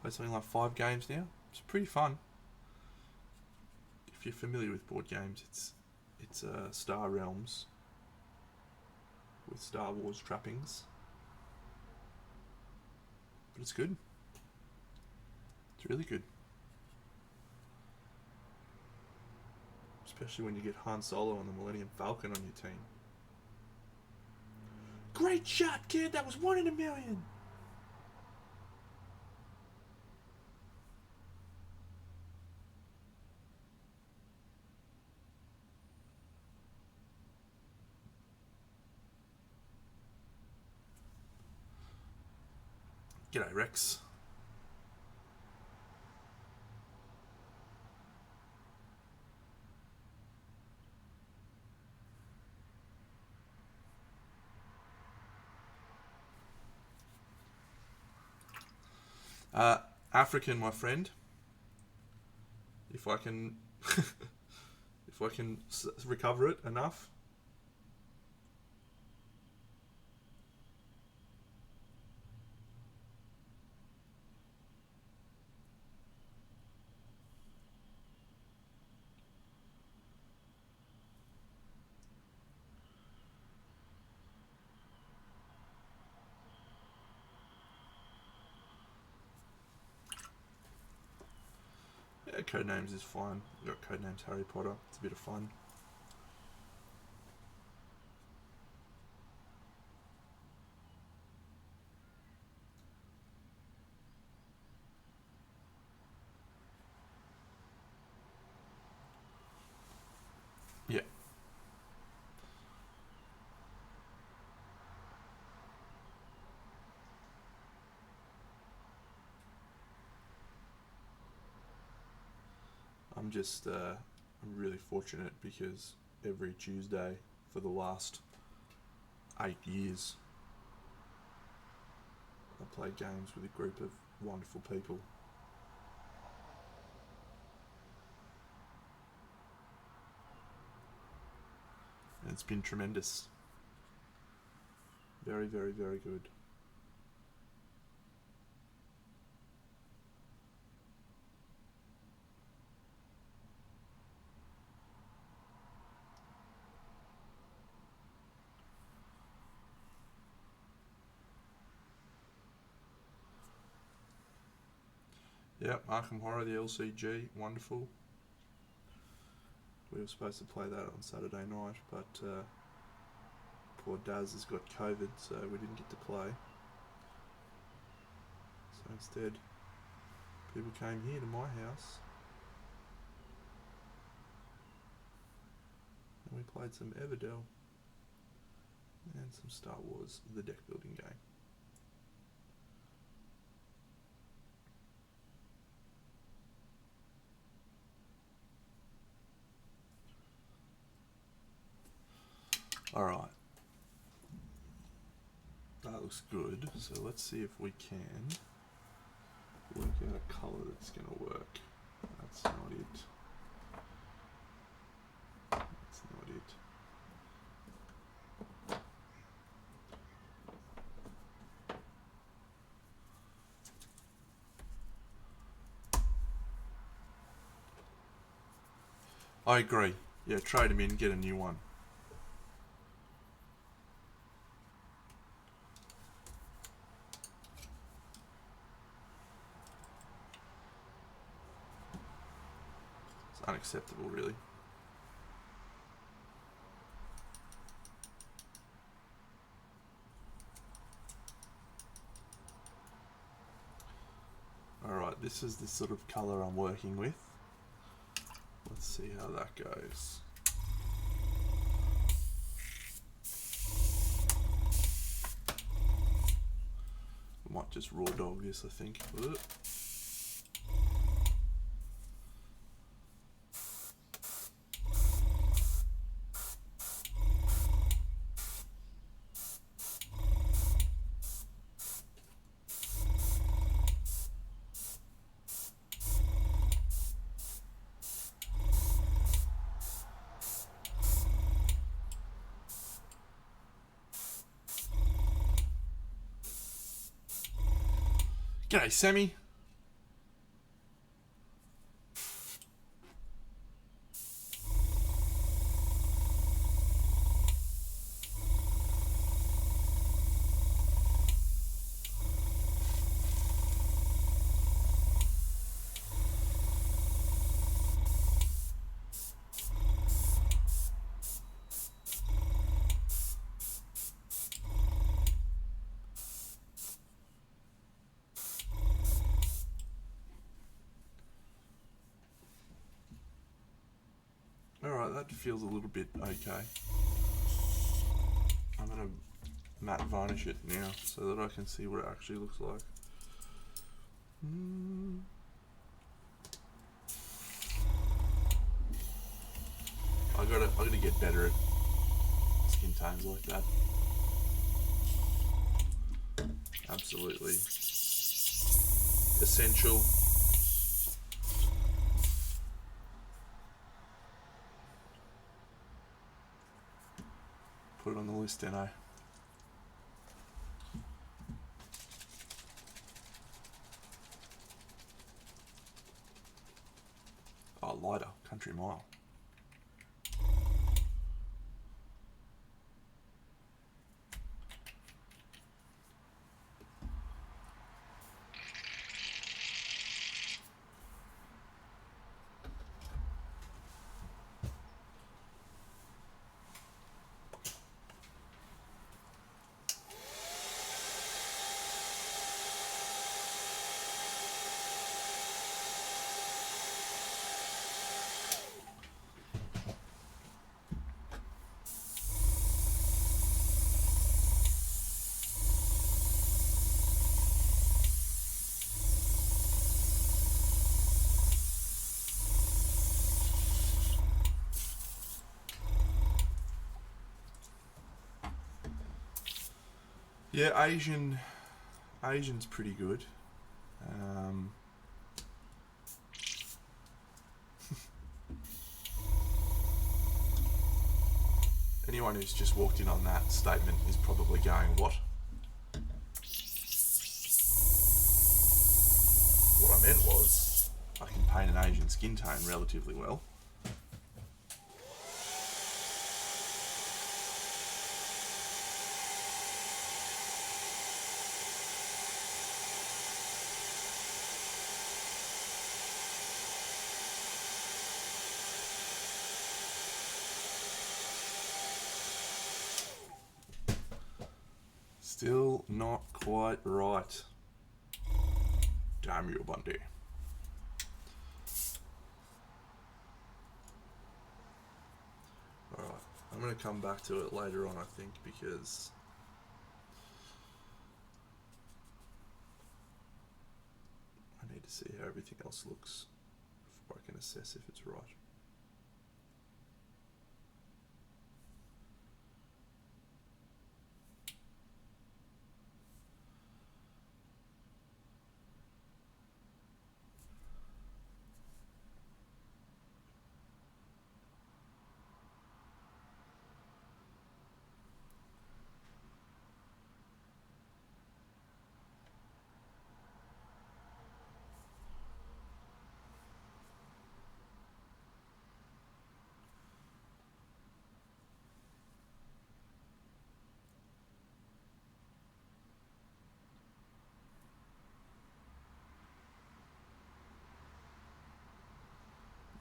Speaker 1: Played something like 5 games now. It's pretty fun. If you're familiar with board games, it's Star Realms with Star Wars trappings. But it's good. It's really good. Especially when you get Han Solo and the Millennium Falcon on your team. Great shot, kid! That was 1 in a million! G'day, Rex. African, my friend. If I can, if I can recover it enough. Yeah, Codenames is fine. We've got Codenames Harry Potter. It's a bit of fun. Yeah. I'm just I'm really fortunate because every Tuesday for the last 8 years I play games with a group of wonderful people. And it's been tremendous. Very, very, very good. Yep, Arkham Horror, the LCG, wonderful. We were supposed to play that on Saturday night, but poor Daz has got COVID, so we didn't get to play. So instead, people came here to my house and we played some Everdell and some Star Wars, the deck building game. Alright. That looks good. So let's see if we can work out a colour that's going to work. That's not it. That's not it. I agree. Yeah, trade them in, get a new one. It's unacceptable, really. Alright, this is the sort of colour I'm working with. Let's see how that goes. I might just raw dog this, I think. Ugh. G'day, Sammy. Alright, that feels a little bit okay. I'm going to matte varnish it now so that I can see what it actually looks like. I gotta get better at skin tones like that. Absolutely essential. Put it on the list, then I. Oh, lighter, Country Mile. Yeah, Asian's pretty good. Um, anyone who's just walked in on that statement is probably going, what? What I meant was, I can paint an Asian skin tone relatively well. Still not quite right. Damn you, Bundy. Alright, I'm going to come back to it later on, I think, because I need to see how everything else looks before I can assess if it's right.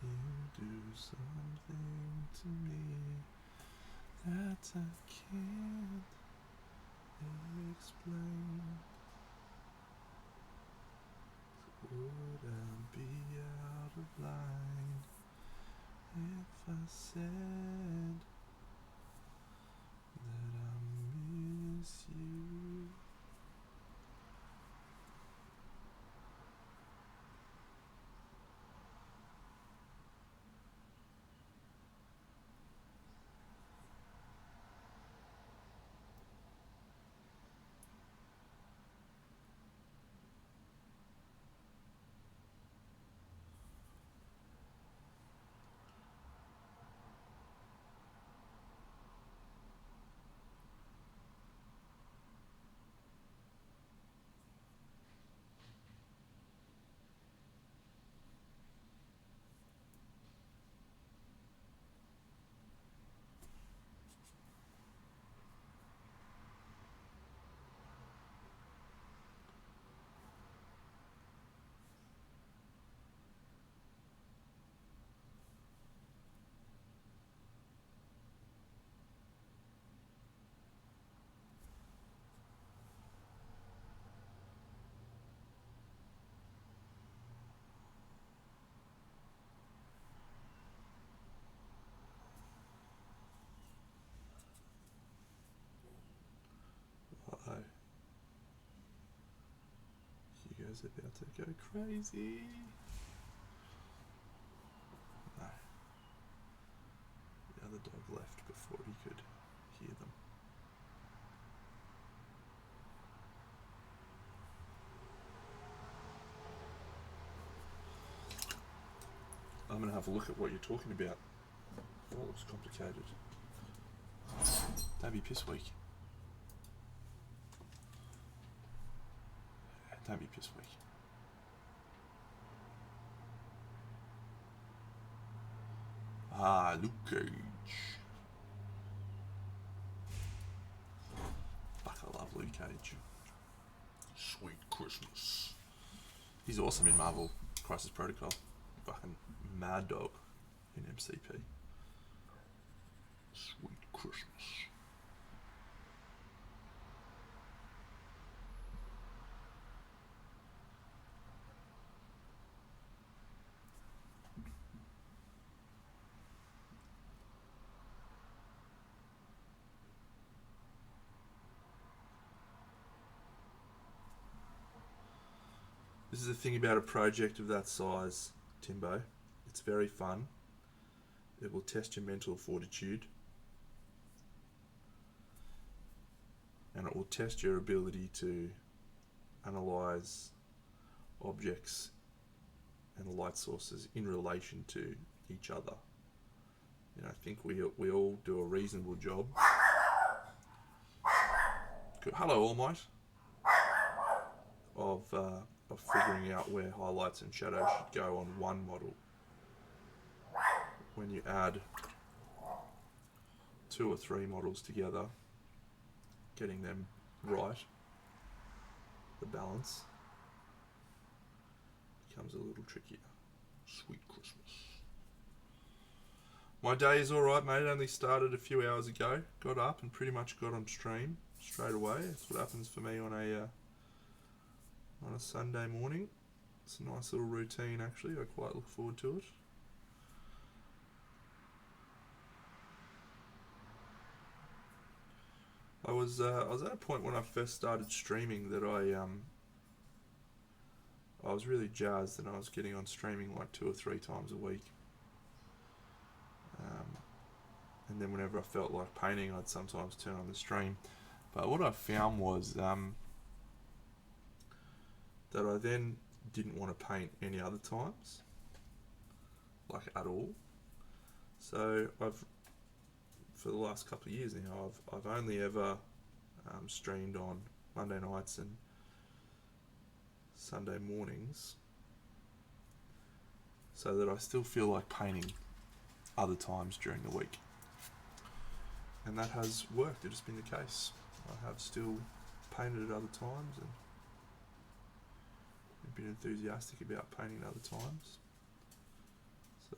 Speaker 1: You do something to me that I can't explain. Would I be out of line if I said that I miss you? Uh-oh. Hugo's about to go crazy. No. The other dog left before he could hear them. I'm going to have a look at what you're talking about. Oh, it looks complicated. Don't be piss weak. Don't be piss weak. Ah, Luke Cage. Fuck, I love Luke Cage. Sweet Christmas. He's awesome in Marvel Crisis Protocol. Fucking mad dog in MCP. Sweet Christmas. This is the thing about a project of that size, Timbo. It's very fun. It will test your mental fortitude. and it will test your ability to analyze objects and light sources in relation to each other. I think we all do a reasonable job. Good. Hello, All Might. Of figuring out where highlights and shadows should go on one model. When you add 2 or 3 models together, getting them right, the balance becomes a little trickier. Sweet Christmas. My day is alright, mate. It only started a few hours ago. Got up and pretty much got on stream straight away. That's what happens for me on a Sunday morning. It's a nice little routine, actually. I quite look forward to it. I was at a point when I first started streaming that I was really jazzed, and I was getting on streaming like 2 or 3 times a week. And then whenever I felt like painting, I'd sometimes turn on the stream. But what I found was that I then didn't want to paint any other times, like at all. So for the last couple of years now, I've only ever streamed on Monday nights and Sunday mornings, so that I still feel like painting other times during the week. And that has worked. It has been the case. I have still painted at other times and been enthusiastic about painting at other times. So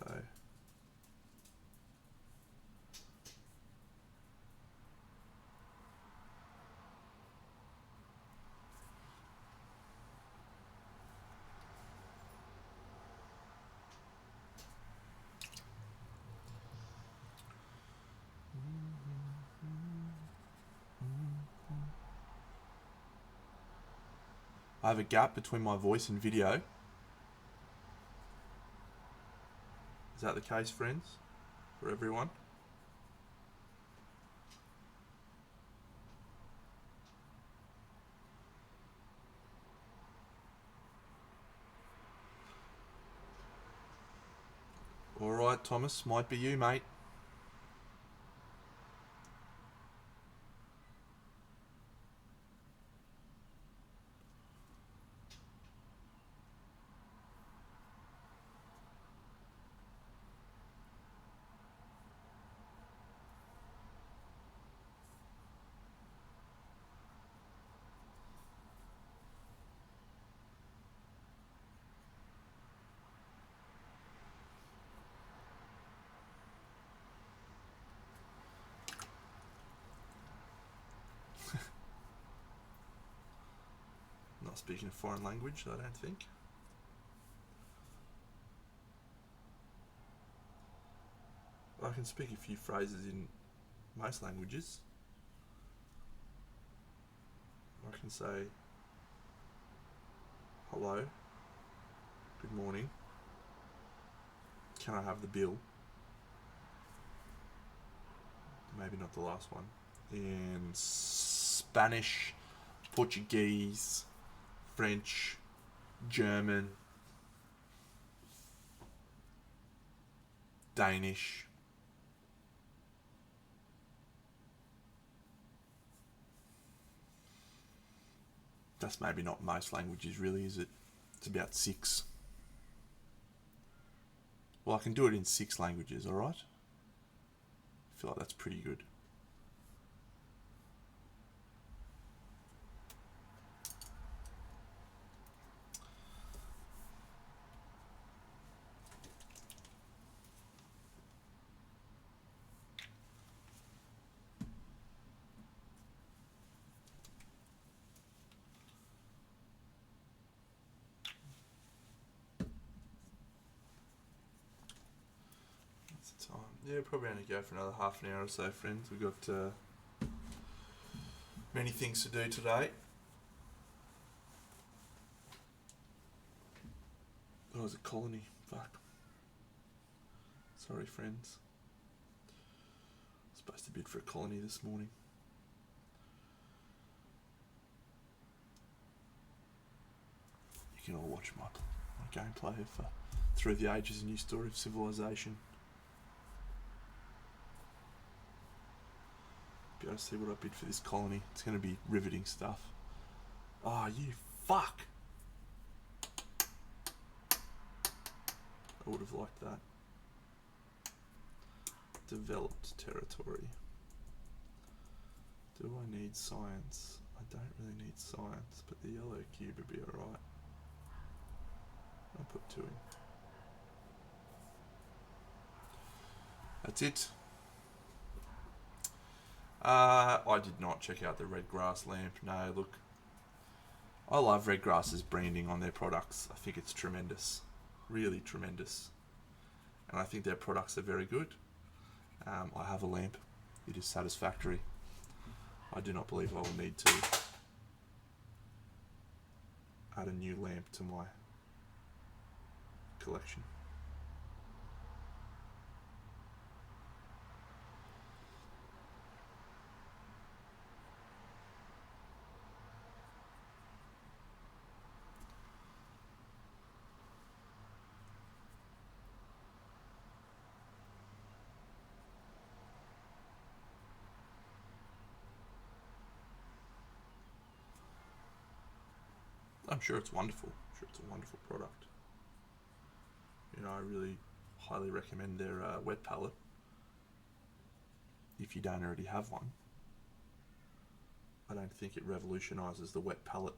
Speaker 1: I have a gap between my voice and video. Is that the case, friends? For everyone? Alright, Thomas, might be you, mate. Not speaking a foreign language, I don't think. I can speak a few phrases in most languages. I can say hello, good morning, can I have the bill? Maybe not the last one. In Spanish, Portuguese, French, German, Danish. That's maybe not most languages, really, is it? It's about 6. Well, I can do it in 6 languages, alright? I feel like that's pretty good. Time. Yeah, probably only go for another half an hour or so, friends. We've got many things to do today. Oh, it's a colony. Fuck. Sorry, friends. I was supposed to bid for a colony this morning. can all watch my gameplay of Through the Ages, a New Story of Civilization. Be able to see what I bid for this colony. It's going to be riveting stuff. Oh, you fuck! I would have liked that. Developed territory. Do I need science? I don't really need science, but the yellow cube would be alright. I'll put 2 in. That's it. I did not check out the red grass lamp. No, look. I love Red Grass's branding on their products. I think it's tremendous. Really tremendous. And I think their products are very good. I have a lamp. It is satisfactory. I do not believe I will need to add a new lamp to my collection. I'm sure it's wonderful. I'm sure it's a wonderful product. You know, I really highly recommend their wet palette if you don't already have one. I don't think it revolutionises the wet palette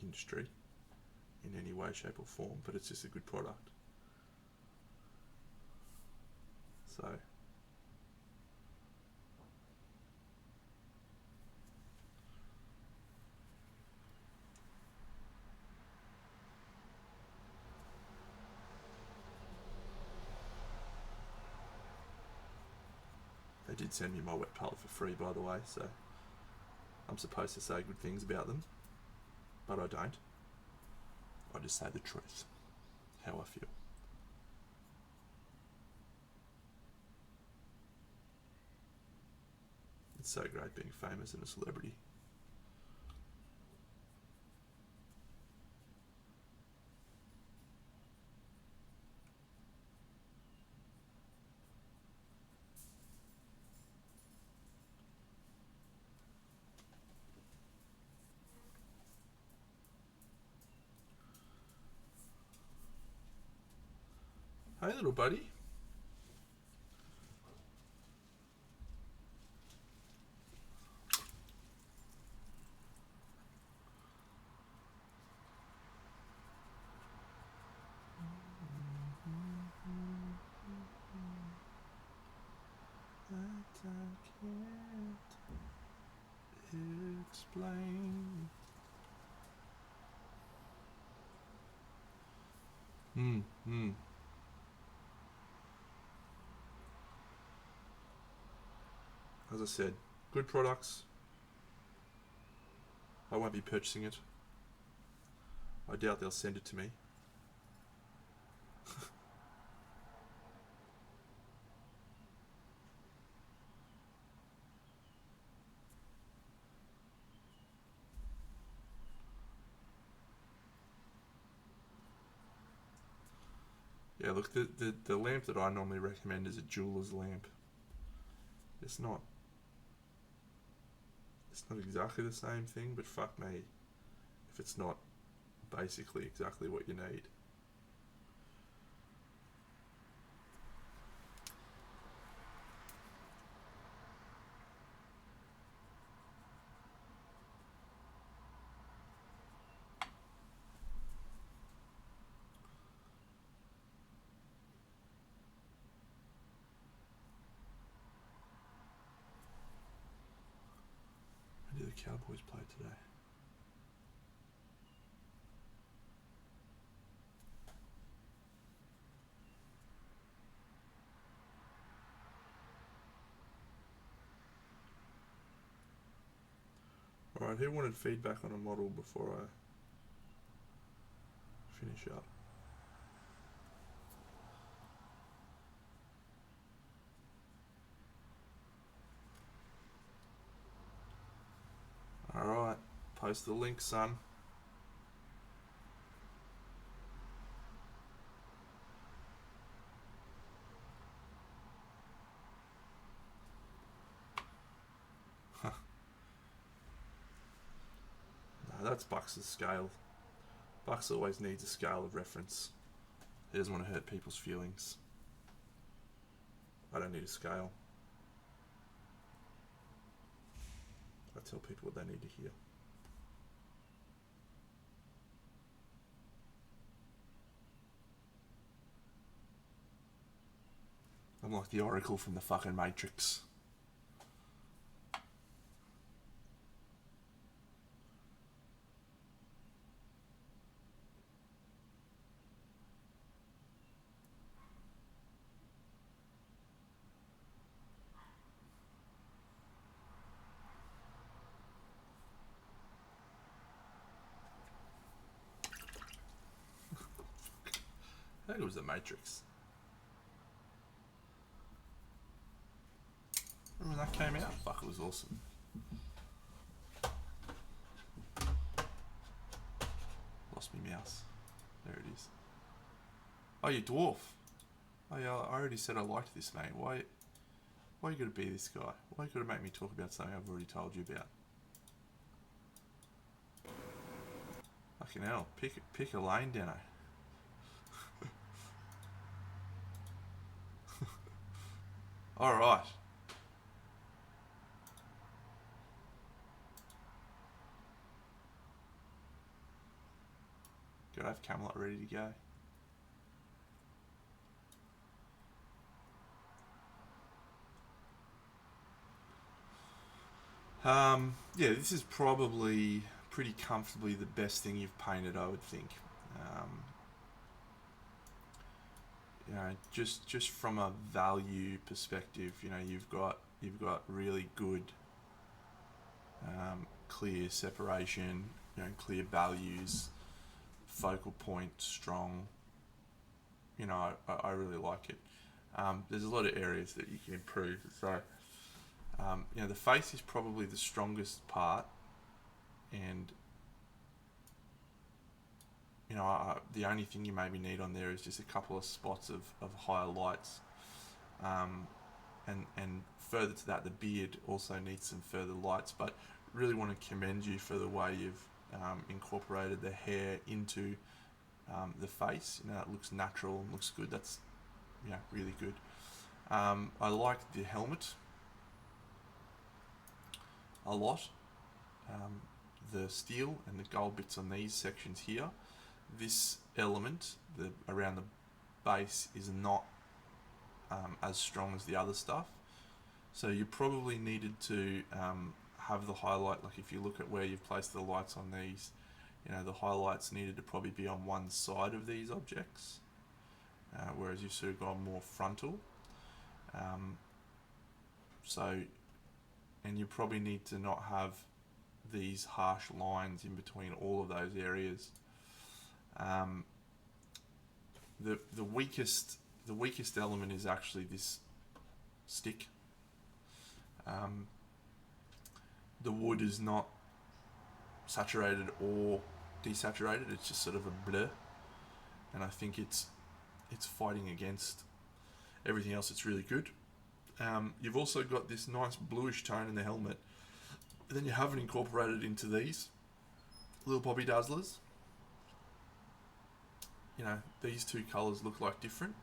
Speaker 1: industry in any way, shape or form, but it's just a good product. So they did send me my wet palette for free, by the way, so I'm supposed to say good things about them, but I don't. I just say the truth, how I feel. It's so great being famous and a celebrity. Hey, little buddy. That I can't explain. As I said, good products. I won't be purchasing it. I doubt they'll send it to me. Yeah, look, the lamp that I normally recommend is a jeweler's lamp. It's not exactly the same thing, but fuck me if it's not basically exactly what you need. When do the Cowboys play today? Alright, who wanted feedback on a model before I finish up? Alright, post the link, son. That's Bucks' scale. Bucks always needs a scale of reference. He doesn't want to hurt people's feelings. I don't need a scale. I tell people what they need to hear. I'm like the Oracle from the fucking Matrix. I think it was the Matrix. Remember when that came out? Fuck, it was awesome. Lost me mouse. There it is. Oh, you dwarf. Oh yeah, I already said I liked this, mate. Why you gotta be this guy? Why you gotta make me talk about something I've already told you about? Fucking hell, pick a lane, Dano. Alright. Gotta have Camelot ready to go. Yeah, this is probably pretty comfortably the best thing you've painted, I would think. You know, just from a value perspective, you know, you've got really good, clear separation, you know, clear values, focal point strong. You know, I really like it. There's a lot of areas that you can improve. So, you know, the face is probably the strongest part, and you know, the only thing you maybe need on there is just a couple of spots of higher lights. And further to that, the beard also needs some further lights, but really want to commend you for the way you've incorporated the hair into the face. You know, it looks natural and looks good. That's, yeah, really good. I like the helmet a lot. The steel and the gold bits on these sections here. This element, around the base, is not as strong as the other stuff. So you probably needed to have the highlight, like if you look at where you've placed the lights on these, you know, the highlights needed to probably be on one side of these objects, whereas you've sort of gone more frontal. And you probably need to not have these harsh lines in between all of those areas. The weakest element is actually this stick. The wood is not saturated or desaturated, it's just sort of a blur, and I think it's fighting against everything else. It's really good. You've also got this nice bluish tone in the helmet, but then you haven't incorporated into these little Bobby Dazzlers. You know, these two colours look like different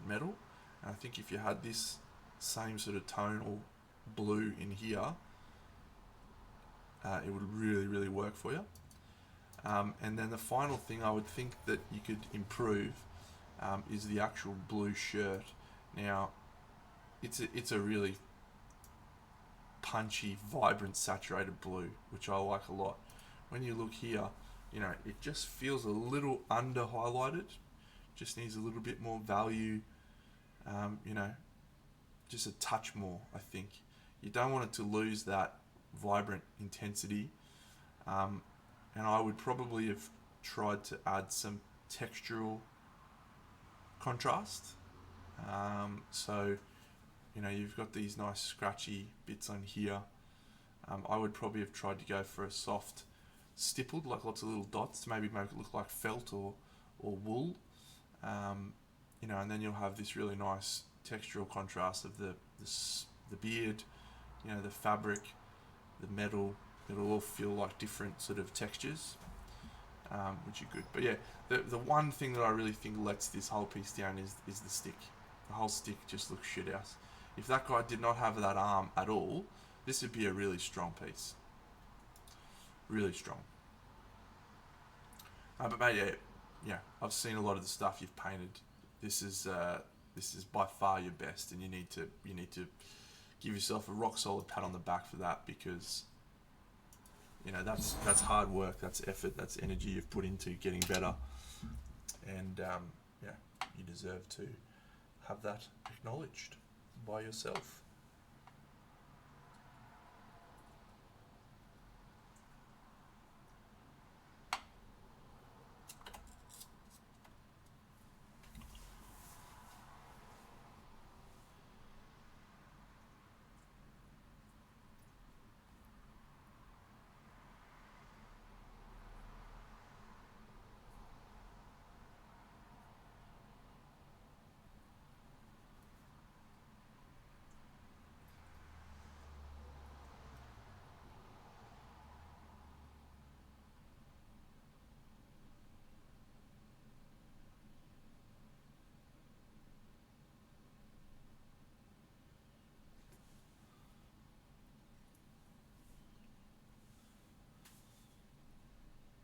Speaker 1: metal, and I think if you had this same sort of tonal blue in here, it would really, really work for you. And then the final thing I would think that you could improve is the actual blue shirt. Now, it's a really punchy, vibrant, saturated blue, which I like a lot. When you look here, you know, it just feels a little under highlighted. Just needs a little bit more value. You know, just a touch more, I think. You don't want it to lose that vibrant intensity. And I would probably have tried to add some textural contrast. So, you know, you've got these nice scratchy bits on here. I would probably have tried to go for a soft stippled, like lots of little dots, to maybe make it look like felt or wool. You know, and then you'll have this really nice textural contrast of the beard, you know, the fabric, the metal, it'll all feel like different sort of textures, which are good. But yeah, the one thing that I really think lets this whole piece down is the stick. The whole stick just looks shit house. If that guy did not have that arm at all, this would be a really strong piece. Really strong. But mate, yeah, I've seen a lot of the stuff you've painted. This is by far your best, and you need to give yourself a rock solid pat on the back for that, because that's hard work, that's effort, that's energy you've put into getting better, and yeah, you deserve to have that acknowledged by yourself.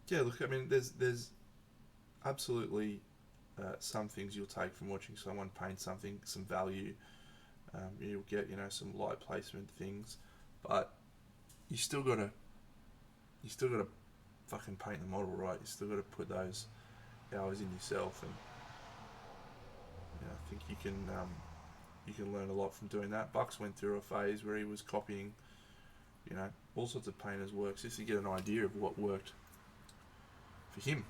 Speaker 1: Yeah, look, I mean, there's absolutely some things you'll take from watching someone paint something, some value. You'll get some light placement things, but you still gotta fucking paint the model right. You still gotta put those hours in yourself, and I think you can learn a lot from doing that. Bucks went through a phase where he was copying, all sorts of painters' works just to get an idea of what worked for him.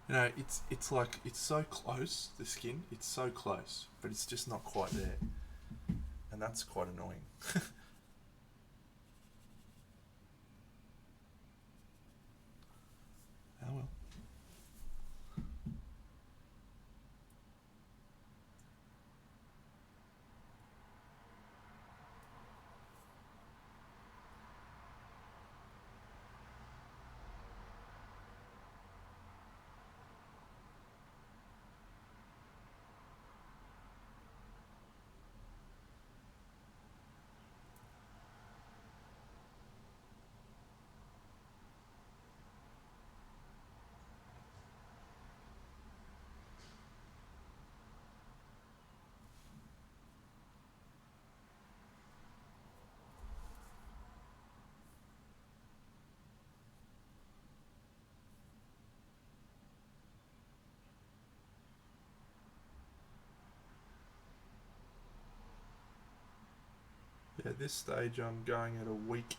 Speaker 1: So, it's like it's so close, the skin. It's so close, but it's just not quite there, and that's quite annoying. Oh well. Yeah, at this stage I'm going at a week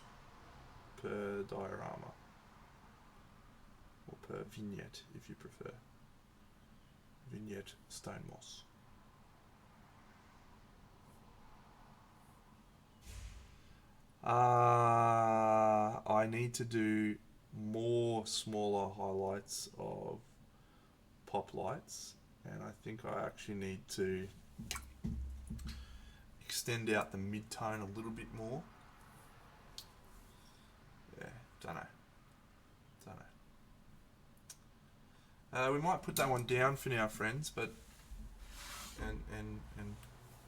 Speaker 1: per diorama, or per vignette if you prefer. Vignette stone moss. I need to do more smaller highlights of pop lights, and I think I actually need to extend out the mid-tone a little bit more. Yeah, don't know. We might put that one down for now, friends, but and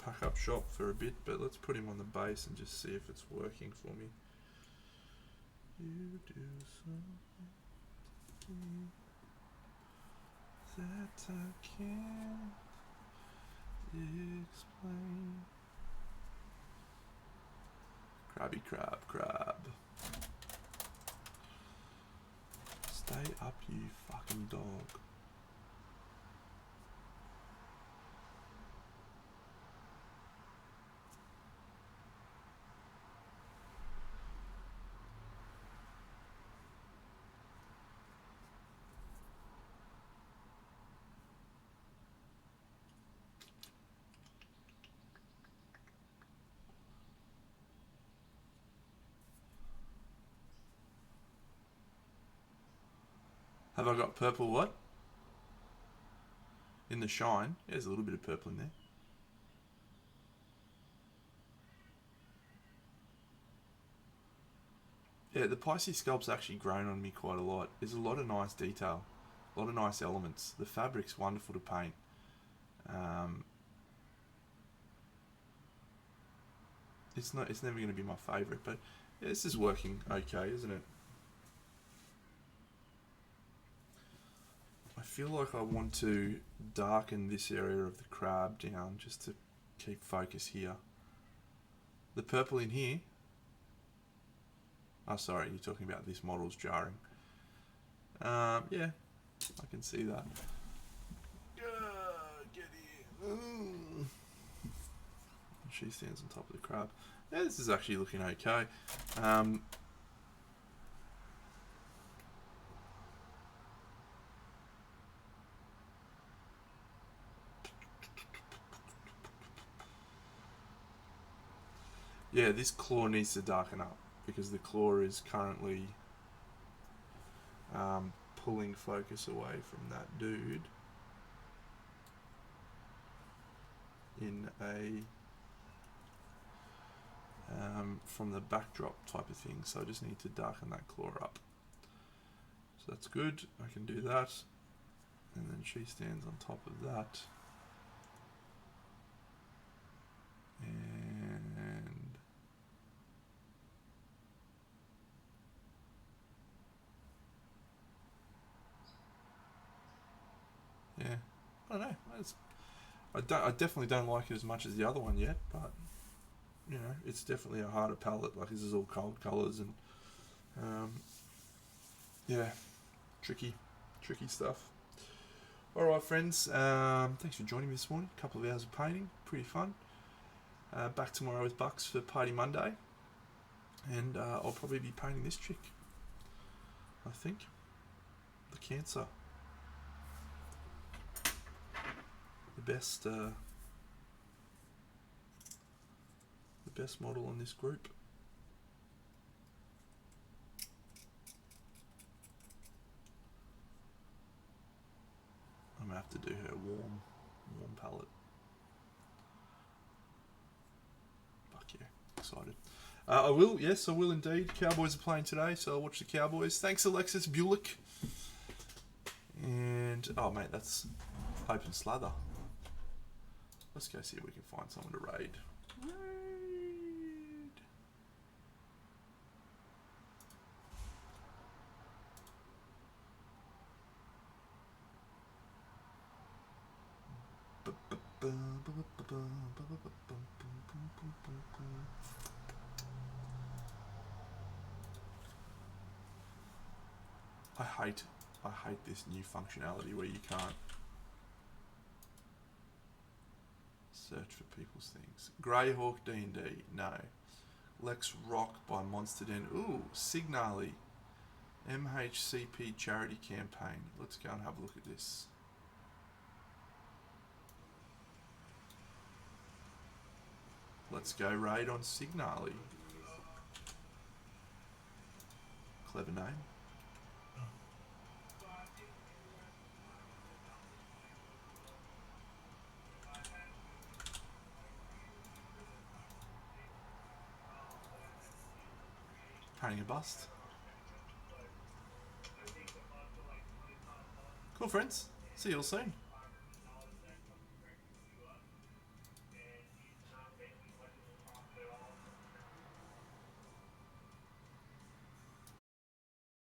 Speaker 1: pack up shop for a bit, but let's put him on the base and just see if it's working for me. You do something that I can't explain. Crabby crab. Stay up, you fucking dog. Have I got purple what? In the shine? Yeah, there's a little bit of purple in there. Yeah, the Pisces sculpt's actually grown on me quite a lot. There's a lot of nice detail. A lot of nice elements. The fabric's wonderful to paint. It's never going to be my favourite, but yeah, this is working okay, isn't it? I feel like I want to darken this area of the crab down just to keep focus here. The purple in here. Oh, sorry, you're talking about this model's jarring. Yeah, I can see that. Get here. She stands on top of the crab. Yeah, this is actually looking okay. Yeah, this claw needs to darken up because the claw is currently pulling focus away from that dude in a from the backdrop type of thing. So I just need to darken that claw up. So that's good. I can do that. And then she stands on top of that. And yeah, I don't know. I definitely don't like it as much as the other one yet, but you know, it's definitely a harder palette. Like this is all cold colours and yeah, tricky stuff. All right, friends. Thanks for joining me this morning. A couple of hours of painting, pretty fun. Back tomorrow with Bucks for Party Monday, and I'll probably be painting this chick. I think the Cancer, the best model in this group. I'm gonna have to do her warm palette. Fuck yeah, excited. I will, yes, I will indeed. Cowboys are playing today, so I'll watch the Cowboys. Thanks, Alexis Bulick. And, oh, mate, that's Hope and Slather. Let's go see if we can find someone to raid. I hate this new functionality where you can't search for people's things. Greyhawk D&D, no. Lex Rock by Monster Den. Ooh, Signally. MHCP charity campaign. Let's go and have a look at this. Let's go raid on Signally. Clever name. Painting a bust. Cool, friends. See you all soon.